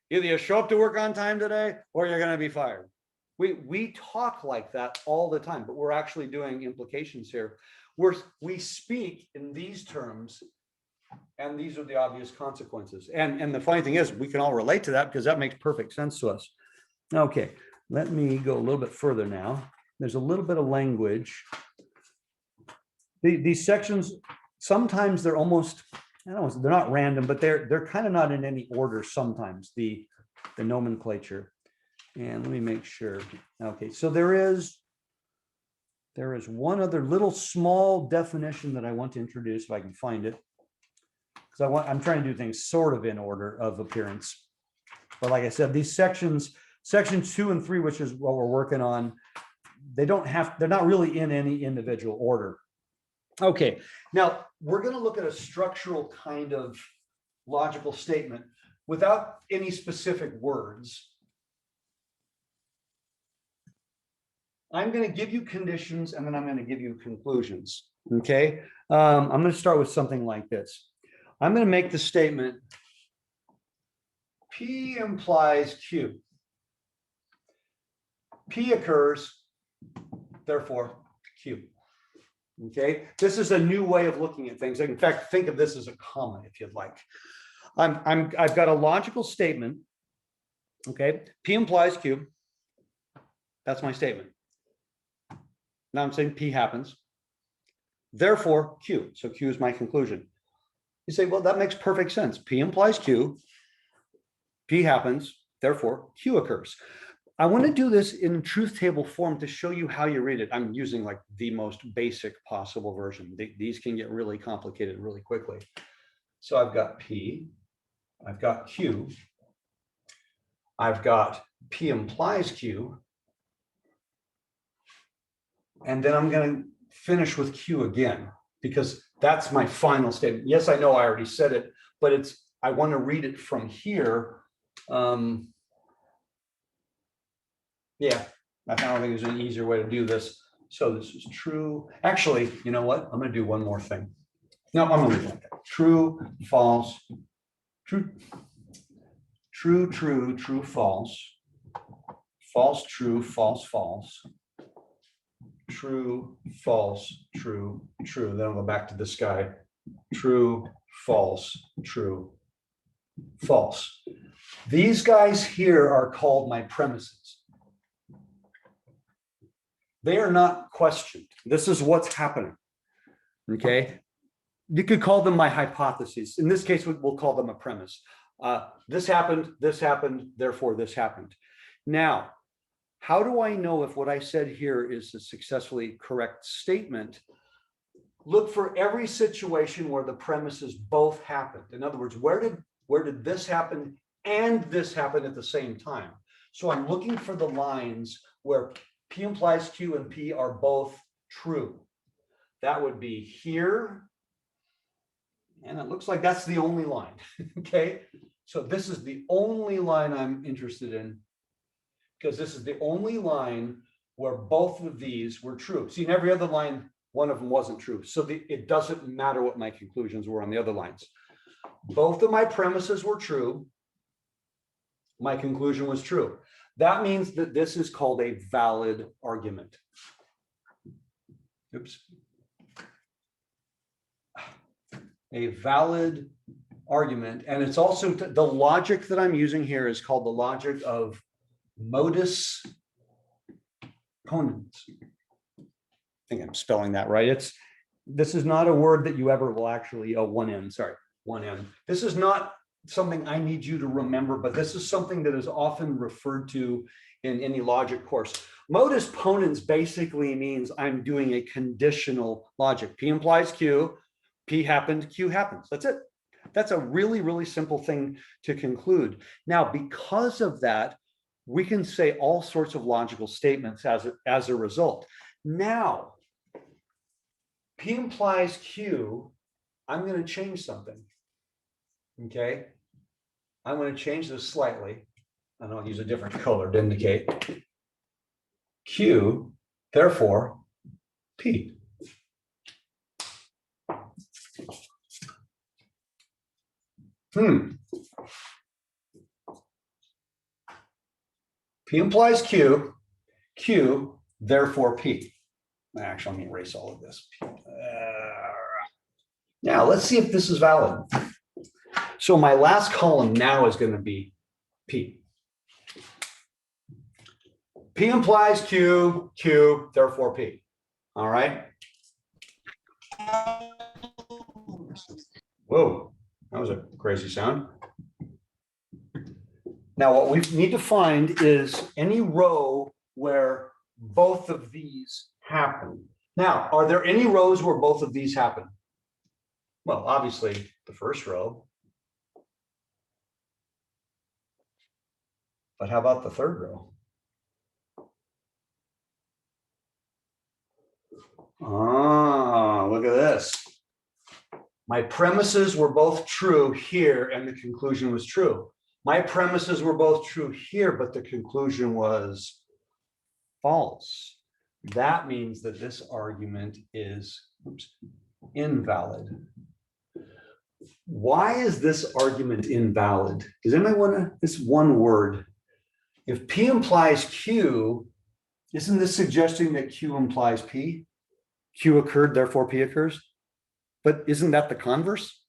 S1: Either you show up to work on time today or you're going to be fired. We talk like that all the time, but we're actually doing implications here. We speak in these terms, and these are the obvious consequences. And the funny thing is, we can all relate to that because that makes perfect sense to us. Okay, let me go a little bit further now. There's a little bit of language. These sections, sometimes they're almost, I don't know, they're not random, but they're kind of not in any order sometimes, the nomenclature. And let me make sure. Okay, so there is there is one other little small definition that I want to introduce if I can find it. Because I'm trying to do things sort of in order of appearance. But like I said, these sections 2 and 3, which is what we're working on, they're not really in any individual order. Okay, now we're going to look at a structural kind of logical statement without any specific words. I'm going to give you conditions and then I'm going to give you conclusions. Okay, I'm going to start with something like this. I'm going to make the statement P implies Q. P occurs, therefore Q. Okay, this is a new way of looking at things. In fact, think of this as a comma if you'd like. I've got a logical statement. Okay, P implies Q. That's my statement. Now I'm saying P happens. Therefore, Q. So Q is my conclusion. You say, well, that makes perfect sense. P implies Q. P happens. Therefore, Q occurs. I want to do this in truth table form to show you how you read it. I'm using like the most basic possible version. These can get really complicated really quickly. So I've got P. I've got Q. I've got P implies Q. And then I'm going to finish with Q again, because that's my final statement. Yes, I know I already said it, but I want to read it from here. Yeah, I don't think there's an easier way to do this. So this is true. Actually, you know what? I'm going to do one more thing. No, I'm going to leave it like that. True, false, true, true, true, true, false, false, true, false, false, true, false, true, true. Then I'll go back to this guy. True, false, true, false. These guys here are called my premises. They are not questioned. This is what's happening. Okay. You could call them my hypotheses. In this case, we'll call them a premise. This happened, therefore this happened. Now, how do I know if what I said here is a successfully correct statement? Look for every situation where the premises both happened. In other words, where did this happen and this happen at the same time? So I'm looking for the lines where P implies Q and P are both true. That would be here. And it looks like that's the only line. Okay. So this is the only line I'm interested in, because this is the only line where both of these were true. See, in every other line, one of them wasn't true. So it doesn't matter what my conclusions were on the other lines. Both of my premises were true. My conclusion was true. That means that this is called a valid argument. Oops. A valid argument. And it's also the logic that I'm using here is called the logic of modus ponens. I think I'm spelling that right. This is not a word that you ever will actually, one N. This is not something I need you to remember, but this is something that is often referred to in any logic course. Modus ponens basically means I'm doing a conditional logic. P implies Q, P happened, Q happens. That's it. That's a really, really simple thing to conclude. Now, because of that, we can say all sorts of logical statements as a result. Now, P implies Q, I'm going to change something. Okay. I'm going to change this slightly, and I'll use a different color to indicate. Q, therefore, P. P implies Q, Q, therefore P. Actually, let me erase all of this. Now, let's see if this is valid. So my last column now is going to be P. P implies Q, Q, therefore P. All right. Whoa, that was a crazy sound. Now, what we need to find is any row where both of these happen. happen. Now, are there any rows where both of these happen? Well, obviously, the first row. But how about the third row? Ah, look at this. My premises were both true here and the conclusion was true. My premises were both true here, but the conclusion was false. That means that this argument is invalid. Why is this argument invalid? Does anybody want to, this one word? If P implies Q, isn't this suggesting that Q implies P? Q occurred, therefore P occurs. But isn't that the converse?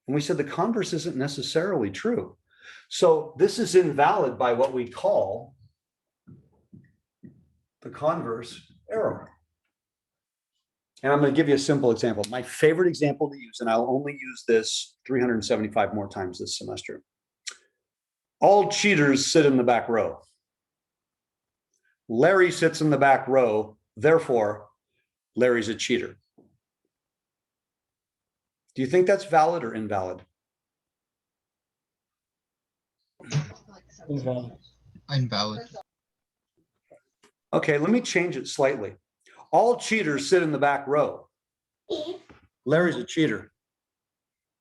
S1: And we said the converse isn't necessarily true. So this is invalid by what we call the converse error. And I'm going to give you a simple example. My favorite example to use, and I'll only use this 375 more times this semester. All cheaters sit in the back row. Larry sits in the back row, therefore, Larry's a cheater. Do you think that's valid or invalid?
S3: Invalid.
S5: Invalid.
S1: Okay, let me change it slightly. All cheaters sit in the back row. Larry's a cheater.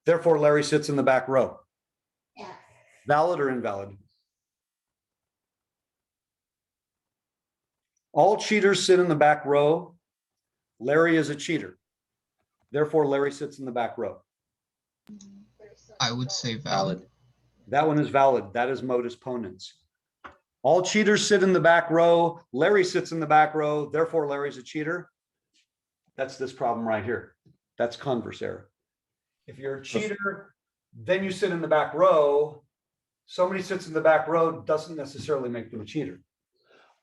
S1: Therefore, Larry sits in the back row. Valid or invalid? All cheaters sit in the back row. Larry is a cheater. Therefore, Larry sits in the back row.
S5: I would say valid.
S1: That one is valid. That is modus ponens. All cheaters sit in the back row. Larry sits in the back row. Therefore, Larry's a cheater. That's this problem right here. That's converse error. If you're a cheater, then you sit in the back row. Somebody sits in the back row doesn't necessarily make them a cheater.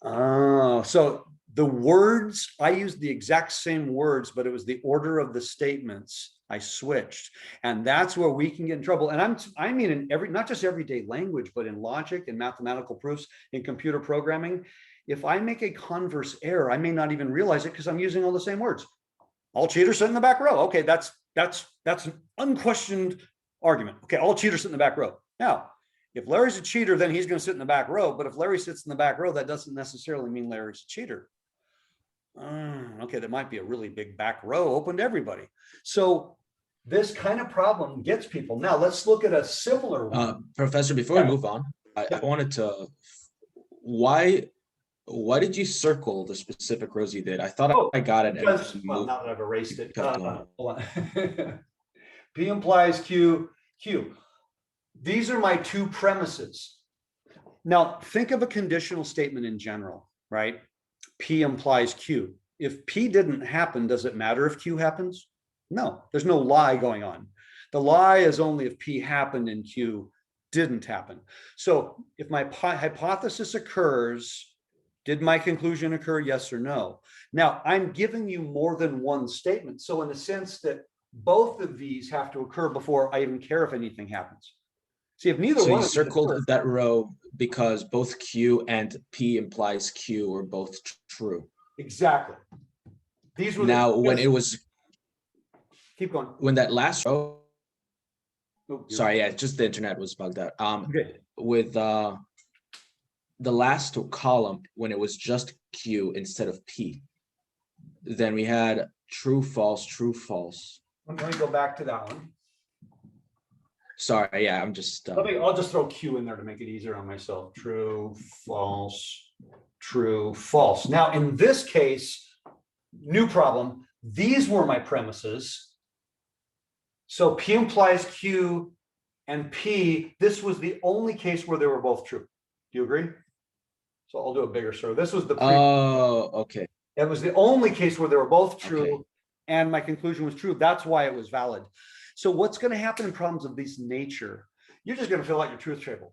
S1: Oh, so the words, I used the exact same words, but it was the order of the statements I switched. And that's where we can get in trouble. And I mean in every, not just everyday language, but in logic and mathematical proofs in computer programming. If I make a converse error, I may not even realize it because I'm using all the same words. All cheaters sit in the back row. Okay, that's an unquestioned argument. Okay, all cheaters sit in the back row. Now, if Larry's a cheater, then he's going to sit in the back row. But if Larry sits in the back row, that doesn't necessarily mean Larry's a cheater. Okay, there might be a really big back row open to everybody. So this kind of problem gets people. Now let's look at a similar one.
S4: Professor, before we move on, I wanted to, why did you circle the specific rows you did? I thought I got it.
S1: Because, well, now that I've erased it. Hold on. P implies Q, Q. These are my two premises. Now think of a conditional statement in general, right? P implies Q. If P didn't happen, does it matter if Q happens? No, there's no lie going on. The lie is only if P happened and Q didn't happen. So if my hypothesis occurs, did my conclusion occur? Yes or no? Now I'm giving you more than one statement. So in the sense that both of these have to occur before I even care if anything happens. See, if neither
S4: So
S1: one
S4: you
S1: of these
S4: circled
S1: occur,
S4: that row because both Q and P implies Q are both true.
S1: exactly. These were
S4: Now, when it was,
S1: keep going.
S4: when that last row,
S1: Oh,
S4: sorry, yeah, just the internet was bugged out.
S1: Okay.
S4: With the last column, when it was just Q instead of P, then we had true, false, true, false.
S1: Let me go back to that one.
S4: Sorry, yeah, I'm just.
S1: I'll just throw Q in there to make it easier on myself. True, false, true, false. Now, in this case, new problem. These were my premises. So P implies Q and P. This was the only case where they were both true. Do you agree? So I'll do a bigger story. This was the.
S4: Oh, okay.
S1: It was the only case where they were both true,
S4: Okay.
S1: and my conclusion was true. That's why it was valid. So what's going to happen in problems of this nature? You're just going to fill out your truth table.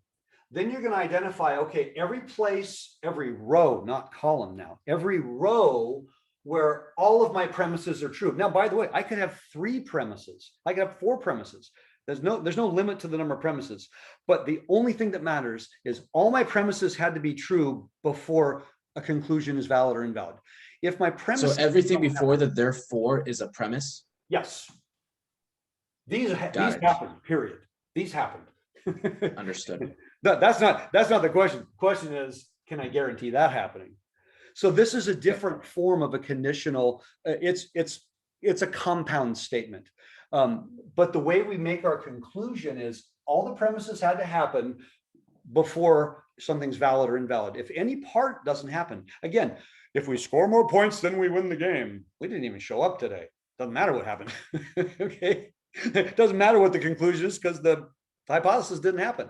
S1: Then you're going to identify, okay, every place, every row, not column now, every row where all of my premises are true. Now, by the way, I could have 3 premises. I could have 4 premises. There's no limit to the number of premises. But the only thing that matters is all my premises had to be true before a conclusion is valid or invalid. If my
S4: So
S1: premise.
S4: everything before the therefore is a premise?
S1: Yes. These
S4: it.
S1: happened, period. These happened.
S4: Understood.
S1: That's not the question. The question is, can I guarantee that happening? So this is a different form of a conditional. It's a compound statement. But the way we make our conclusion is all the premises had to happen before something's valid or invalid. If any part doesn't happen, again, if we score more points, then we win the game. We didn't even show up today. Doesn't matter what happened. Okay. It doesn't matter what the conclusion is because the hypothesis didn't happen.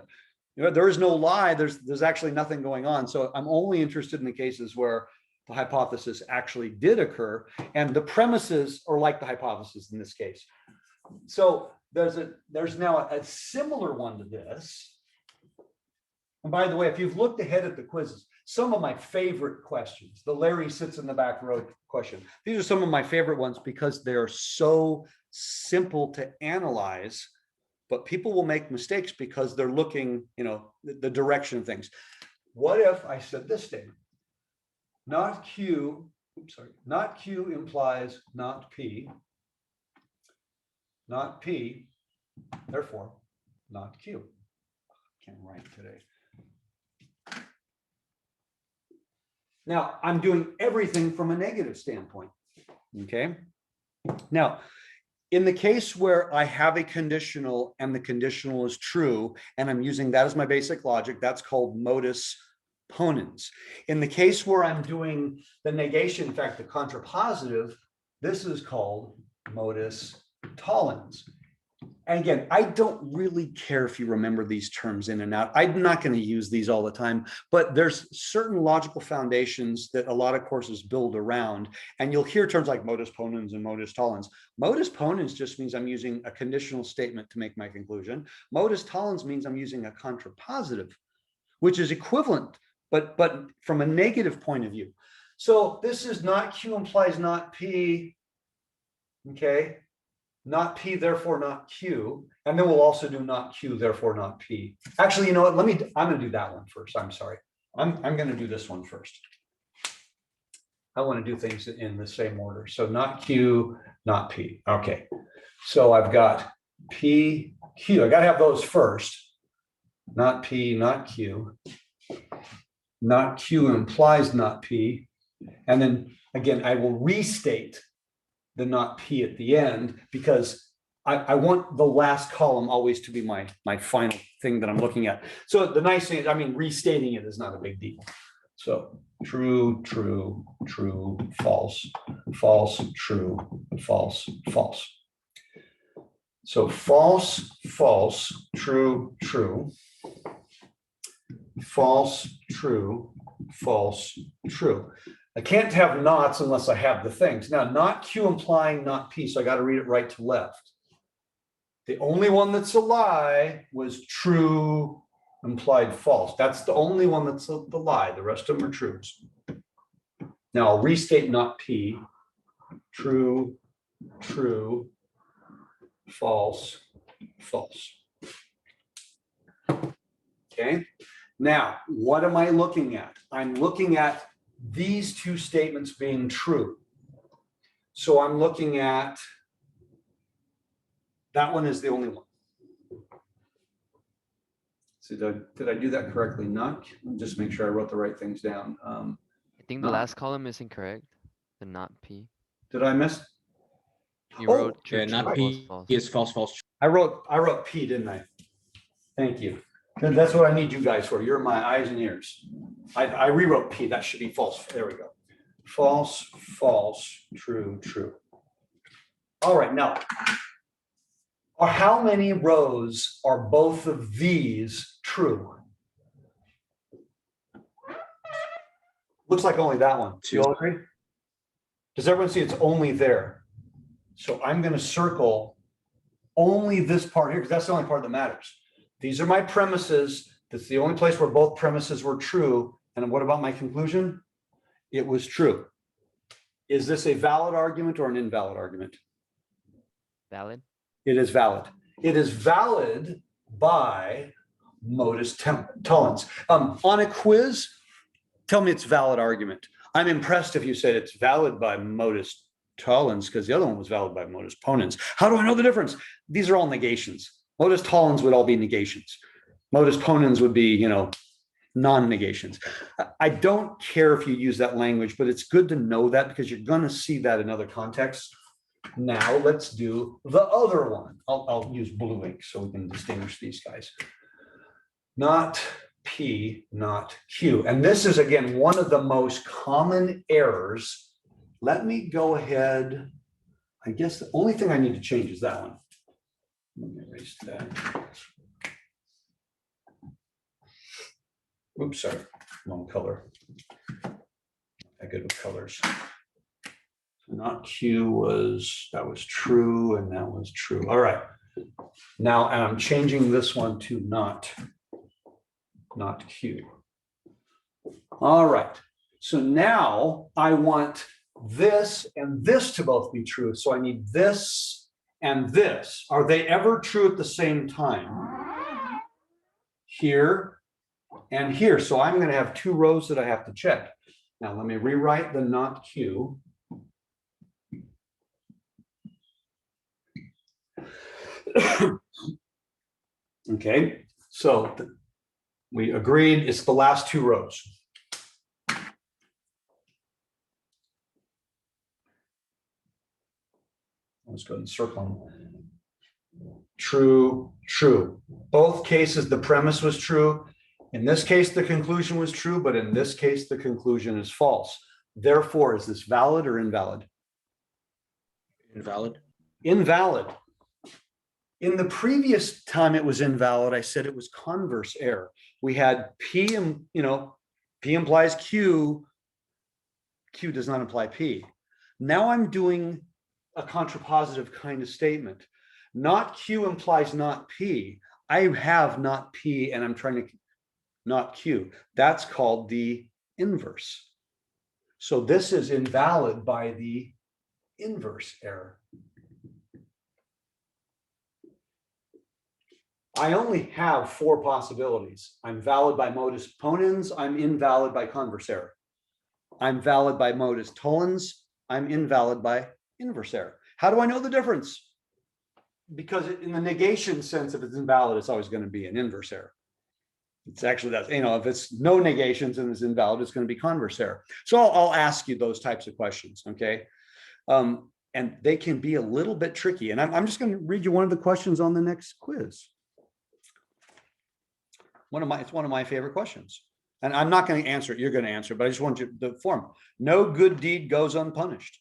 S1: You know, there is no lie. There's actually nothing going on. So I'm only interested in the cases where the hypothesis actually did occur and the premises are like the hypothesis in this case. So there's now a similar one to this. And by the way, if you've looked ahead at the quizzes, some of my favorite questions, the Larry sits in the back row question, these are some of my favorite ones because they're so simple to analyze, but people will make mistakes because they're looking, you know, the direction of things. What if I said this statement? Not Q implies not P. Not P, therefore not Q. Can't write today. Now, I'm doing everything from a negative standpoint, okay? Now, in the case where I have a conditional and the conditional is true, and I'm using that as my basic logic, that's called modus ponens. In the case where I'm doing the negation, in fact, the contrapositive, this is called modus tollens. And again, I don't really care if you remember these terms in and out. I'm not going to use these all the time, but there's certain logical foundations that a lot of courses build around. And you'll hear terms like modus ponens and modus tollens. Modus ponens just means I'm using a conditional statement to make my conclusion. Modus tollens means I'm using a contrapositive, which is equivalent, but from a negative point of view. So this is not Q implies not P, okay? Not P, therefore not Q. And then we'll also do not Q, therefore not P. Actually, you know what? I'm going to do that one first. I'm sorry. I'm going to do this one first. I want to do things in the same order. So not Q, not P. Okay. So I've got P, Q. I got to have those first. Not P, not Q. Not Q implies not P. And then again, I will restate the not P at the end because I want the last column always to be my final thing that I'm looking at. So the nice thing is, I mean, restating it is not a big deal. So true, true, true, false, false, true, false, false. So false, false, true, true, false, true, false, true. I can't have nots unless I have the things. Now, not Q implying not P, so I got to read it right to left. The only one that's a lie was true implied false. That's the only one that's the lie. The rest of them are trues. Now, I'll restate not P. True, true, false, false. Okay. Now, what am I looking at? I'm looking at these two statements being true. So I'm looking at that one is the only one. So did I do that correctly? Not, just make sure I wrote the right things down.
S6: I think the
S1: not-
S6: last column is incorrect. The not P.
S1: Did I miss?
S6: You
S1: Oh,
S6: wrote true,
S4: Yeah,
S6: true,
S4: not
S6: false,
S4: P
S6: false.
S4: is false, false.
S1: I wrote P, didn't I? Thank you. Good, that's what I need you guys for. You're my eyes and ears. I rewrote P. That should be false. There we go. False, false, true, true. All right, now, how many rows are both of these true? Looks like only that one. Do you all agree? Does everyone see it's only there? So I'm going to circle only this part here because that's the only part that matters. These are my premises. That's the only place where both premises were true. And what about my conclusion? It was true. Is this a valid argument or an invalid argument?
S6: Valid.
S1: It is valid. It is valid by modus tollens. On a quiz, tell me it's valid argument. I'm impressed if you said it's valid by modus tollens, because the other one was valid by modus ponens. How do I know the difference? These are all negations. Modus tollens would all be negations. Modus ponens would be, non-negations. I don't care if you use that language, but it's good to know that because you're going to see that in other contexts. Now let's do the other one. I'll use blue ink so we can distinguish these guys. Not P, not Q. And this is, again, one of the most common errors. Let me go ahead. I guess the only thing I need to change is that one. Let me erase that. Oops, sorry, wrong color. I good with colors. Not Q that was true, and that was true. All right. Now, and I'm changing this one to not Q. All right. So now I want this and this to both be true. So I need this and this. Are they ever true at the same time? Here and here. So I'm going to have two rows that I have to check. Now let me rewrite the not Q. Okay, so we agreed it's the last two rows. Let's go ahead and circle them. True, true. Both cases, the premise was true. In this case, the conclusion was true, but in this case, the conclusion is false. Therefore, is this valid or invalid?
S4: Invalid.
S1: Invalid. In the previous time it was invalid, I said it was converse error. We had P, P implies Q, Q does not imply P. Now I'm doing a contrapositive kind of statement. Not Q implies not P. I have not P and I'm trying to not Q. That's called the inverse. So this is invalid by the inverse error. I only have four possibilities. I'm valid by modus ponens. I'm invalid by converse error. I'm valid by modus tollens. I'm invalid by inverse error. How do I know the difference? Because in the negation sense, if it's invalid, it's always going to be an inverse error. It's actually that, if it's no negations and it's invalid, it's going to be converse error. So I'll ask you those types of questions, okay? And they can be a little bit tricky. And I'm just going to read you one of the questions on the next quiz. It's one of my favorite questions. And I'm not going to answer it, you're going to answer it, but I just want you to form. No good deed goes unpunished.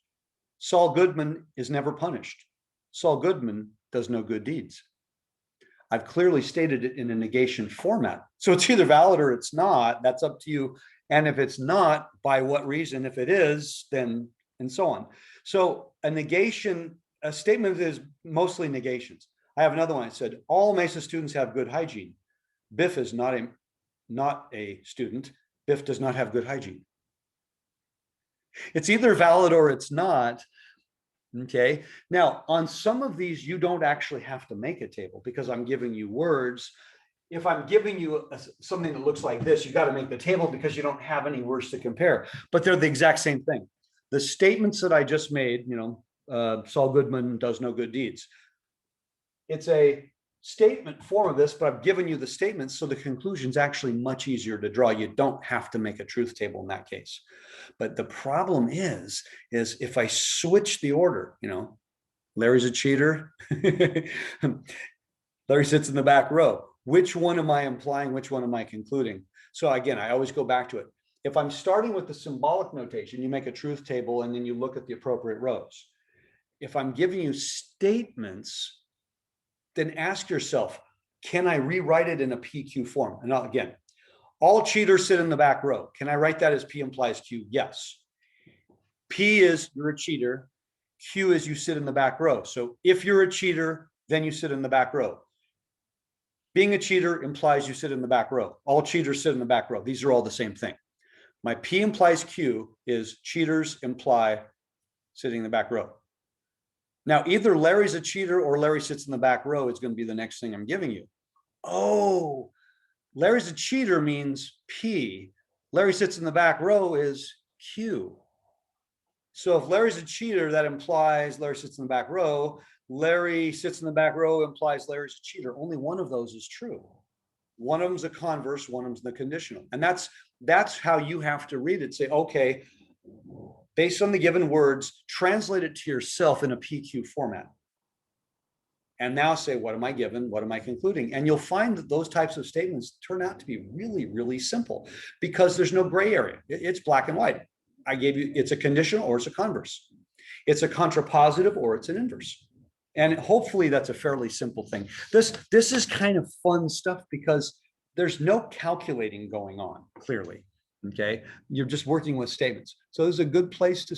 S1: Saul Goodman is never punished. Saul Goodman does no good deeds. I've clearly stated it in a negation format. So it's either valid or it's not. That's up to you. And if it's not, by what reason? If it is, then, and so on. So a negation, a statement is mostly negations. I have another one. I said, all Mesa students have good hygiene. Biff is not a student. Biff does not have good hygiene. It's either valid or it's not. Okay. Now, on some of these, you don't actually have to make a table because I'm giving you words. If I'm giving you something that looks like this, you got to make the table because you don't have any words to compare, but they're the exact same thing. The statements that I just made, Saul Goodman does no good deeds. It's a statement form of this, but I've given you the statements, so the conclusion is actually much easier to draw. You don't have to make a truth table in that case. But the problem is if I switch the order, Larry's a cheater. Larry sits in the back row. Which one am I implying? Which one am I concluding? So again, I always go back to it. If I'm starting with the symbolic notation, you make a truth table and then you look at the appropriate rows. If I'm giving you statements, then ask yourself, can I rewrite it in a PQ form? And again, all cheaters sit in the back row. Can I write that as P implies Q? Yes. P is you're a cheater. Q is you sit in the back row. So if you're a cheater, then you sit in the back row. Being a cheater implies you sit in the back row. All cheaters sit in the back row. These are all the same thing. My P implies Q is cheaters imply sitting in the back row. Now, either Larry's a cheater or Larry sits in the back row is going to be the next thing I'm giving you. Oh, Larry's a cheater means P. Larry sits in the back row is Q. So if Larry's a cheater, that implies Larry sits in the back row. Larry sits in the back row implies Larry's a cheater. Only one of those is true. One of them's a converse, one of them's the conditional. And that's how you have to read it. Say, okay, based on the given words, translate it to yourself in a PQ format. And now say, what am I given? What am I concluding? And you'll find that those types of statements turn out to be really, really simple because there's no gray area. It's black and white. I gave you, it's a conditional or it's a converse. It's a contrapositive or it's an inverse. And hopefully that's a fairly simple thing. This is kind of fun stuff because there's no calculating going on, clearly. Okay. You're just working with statements. So this is a good place to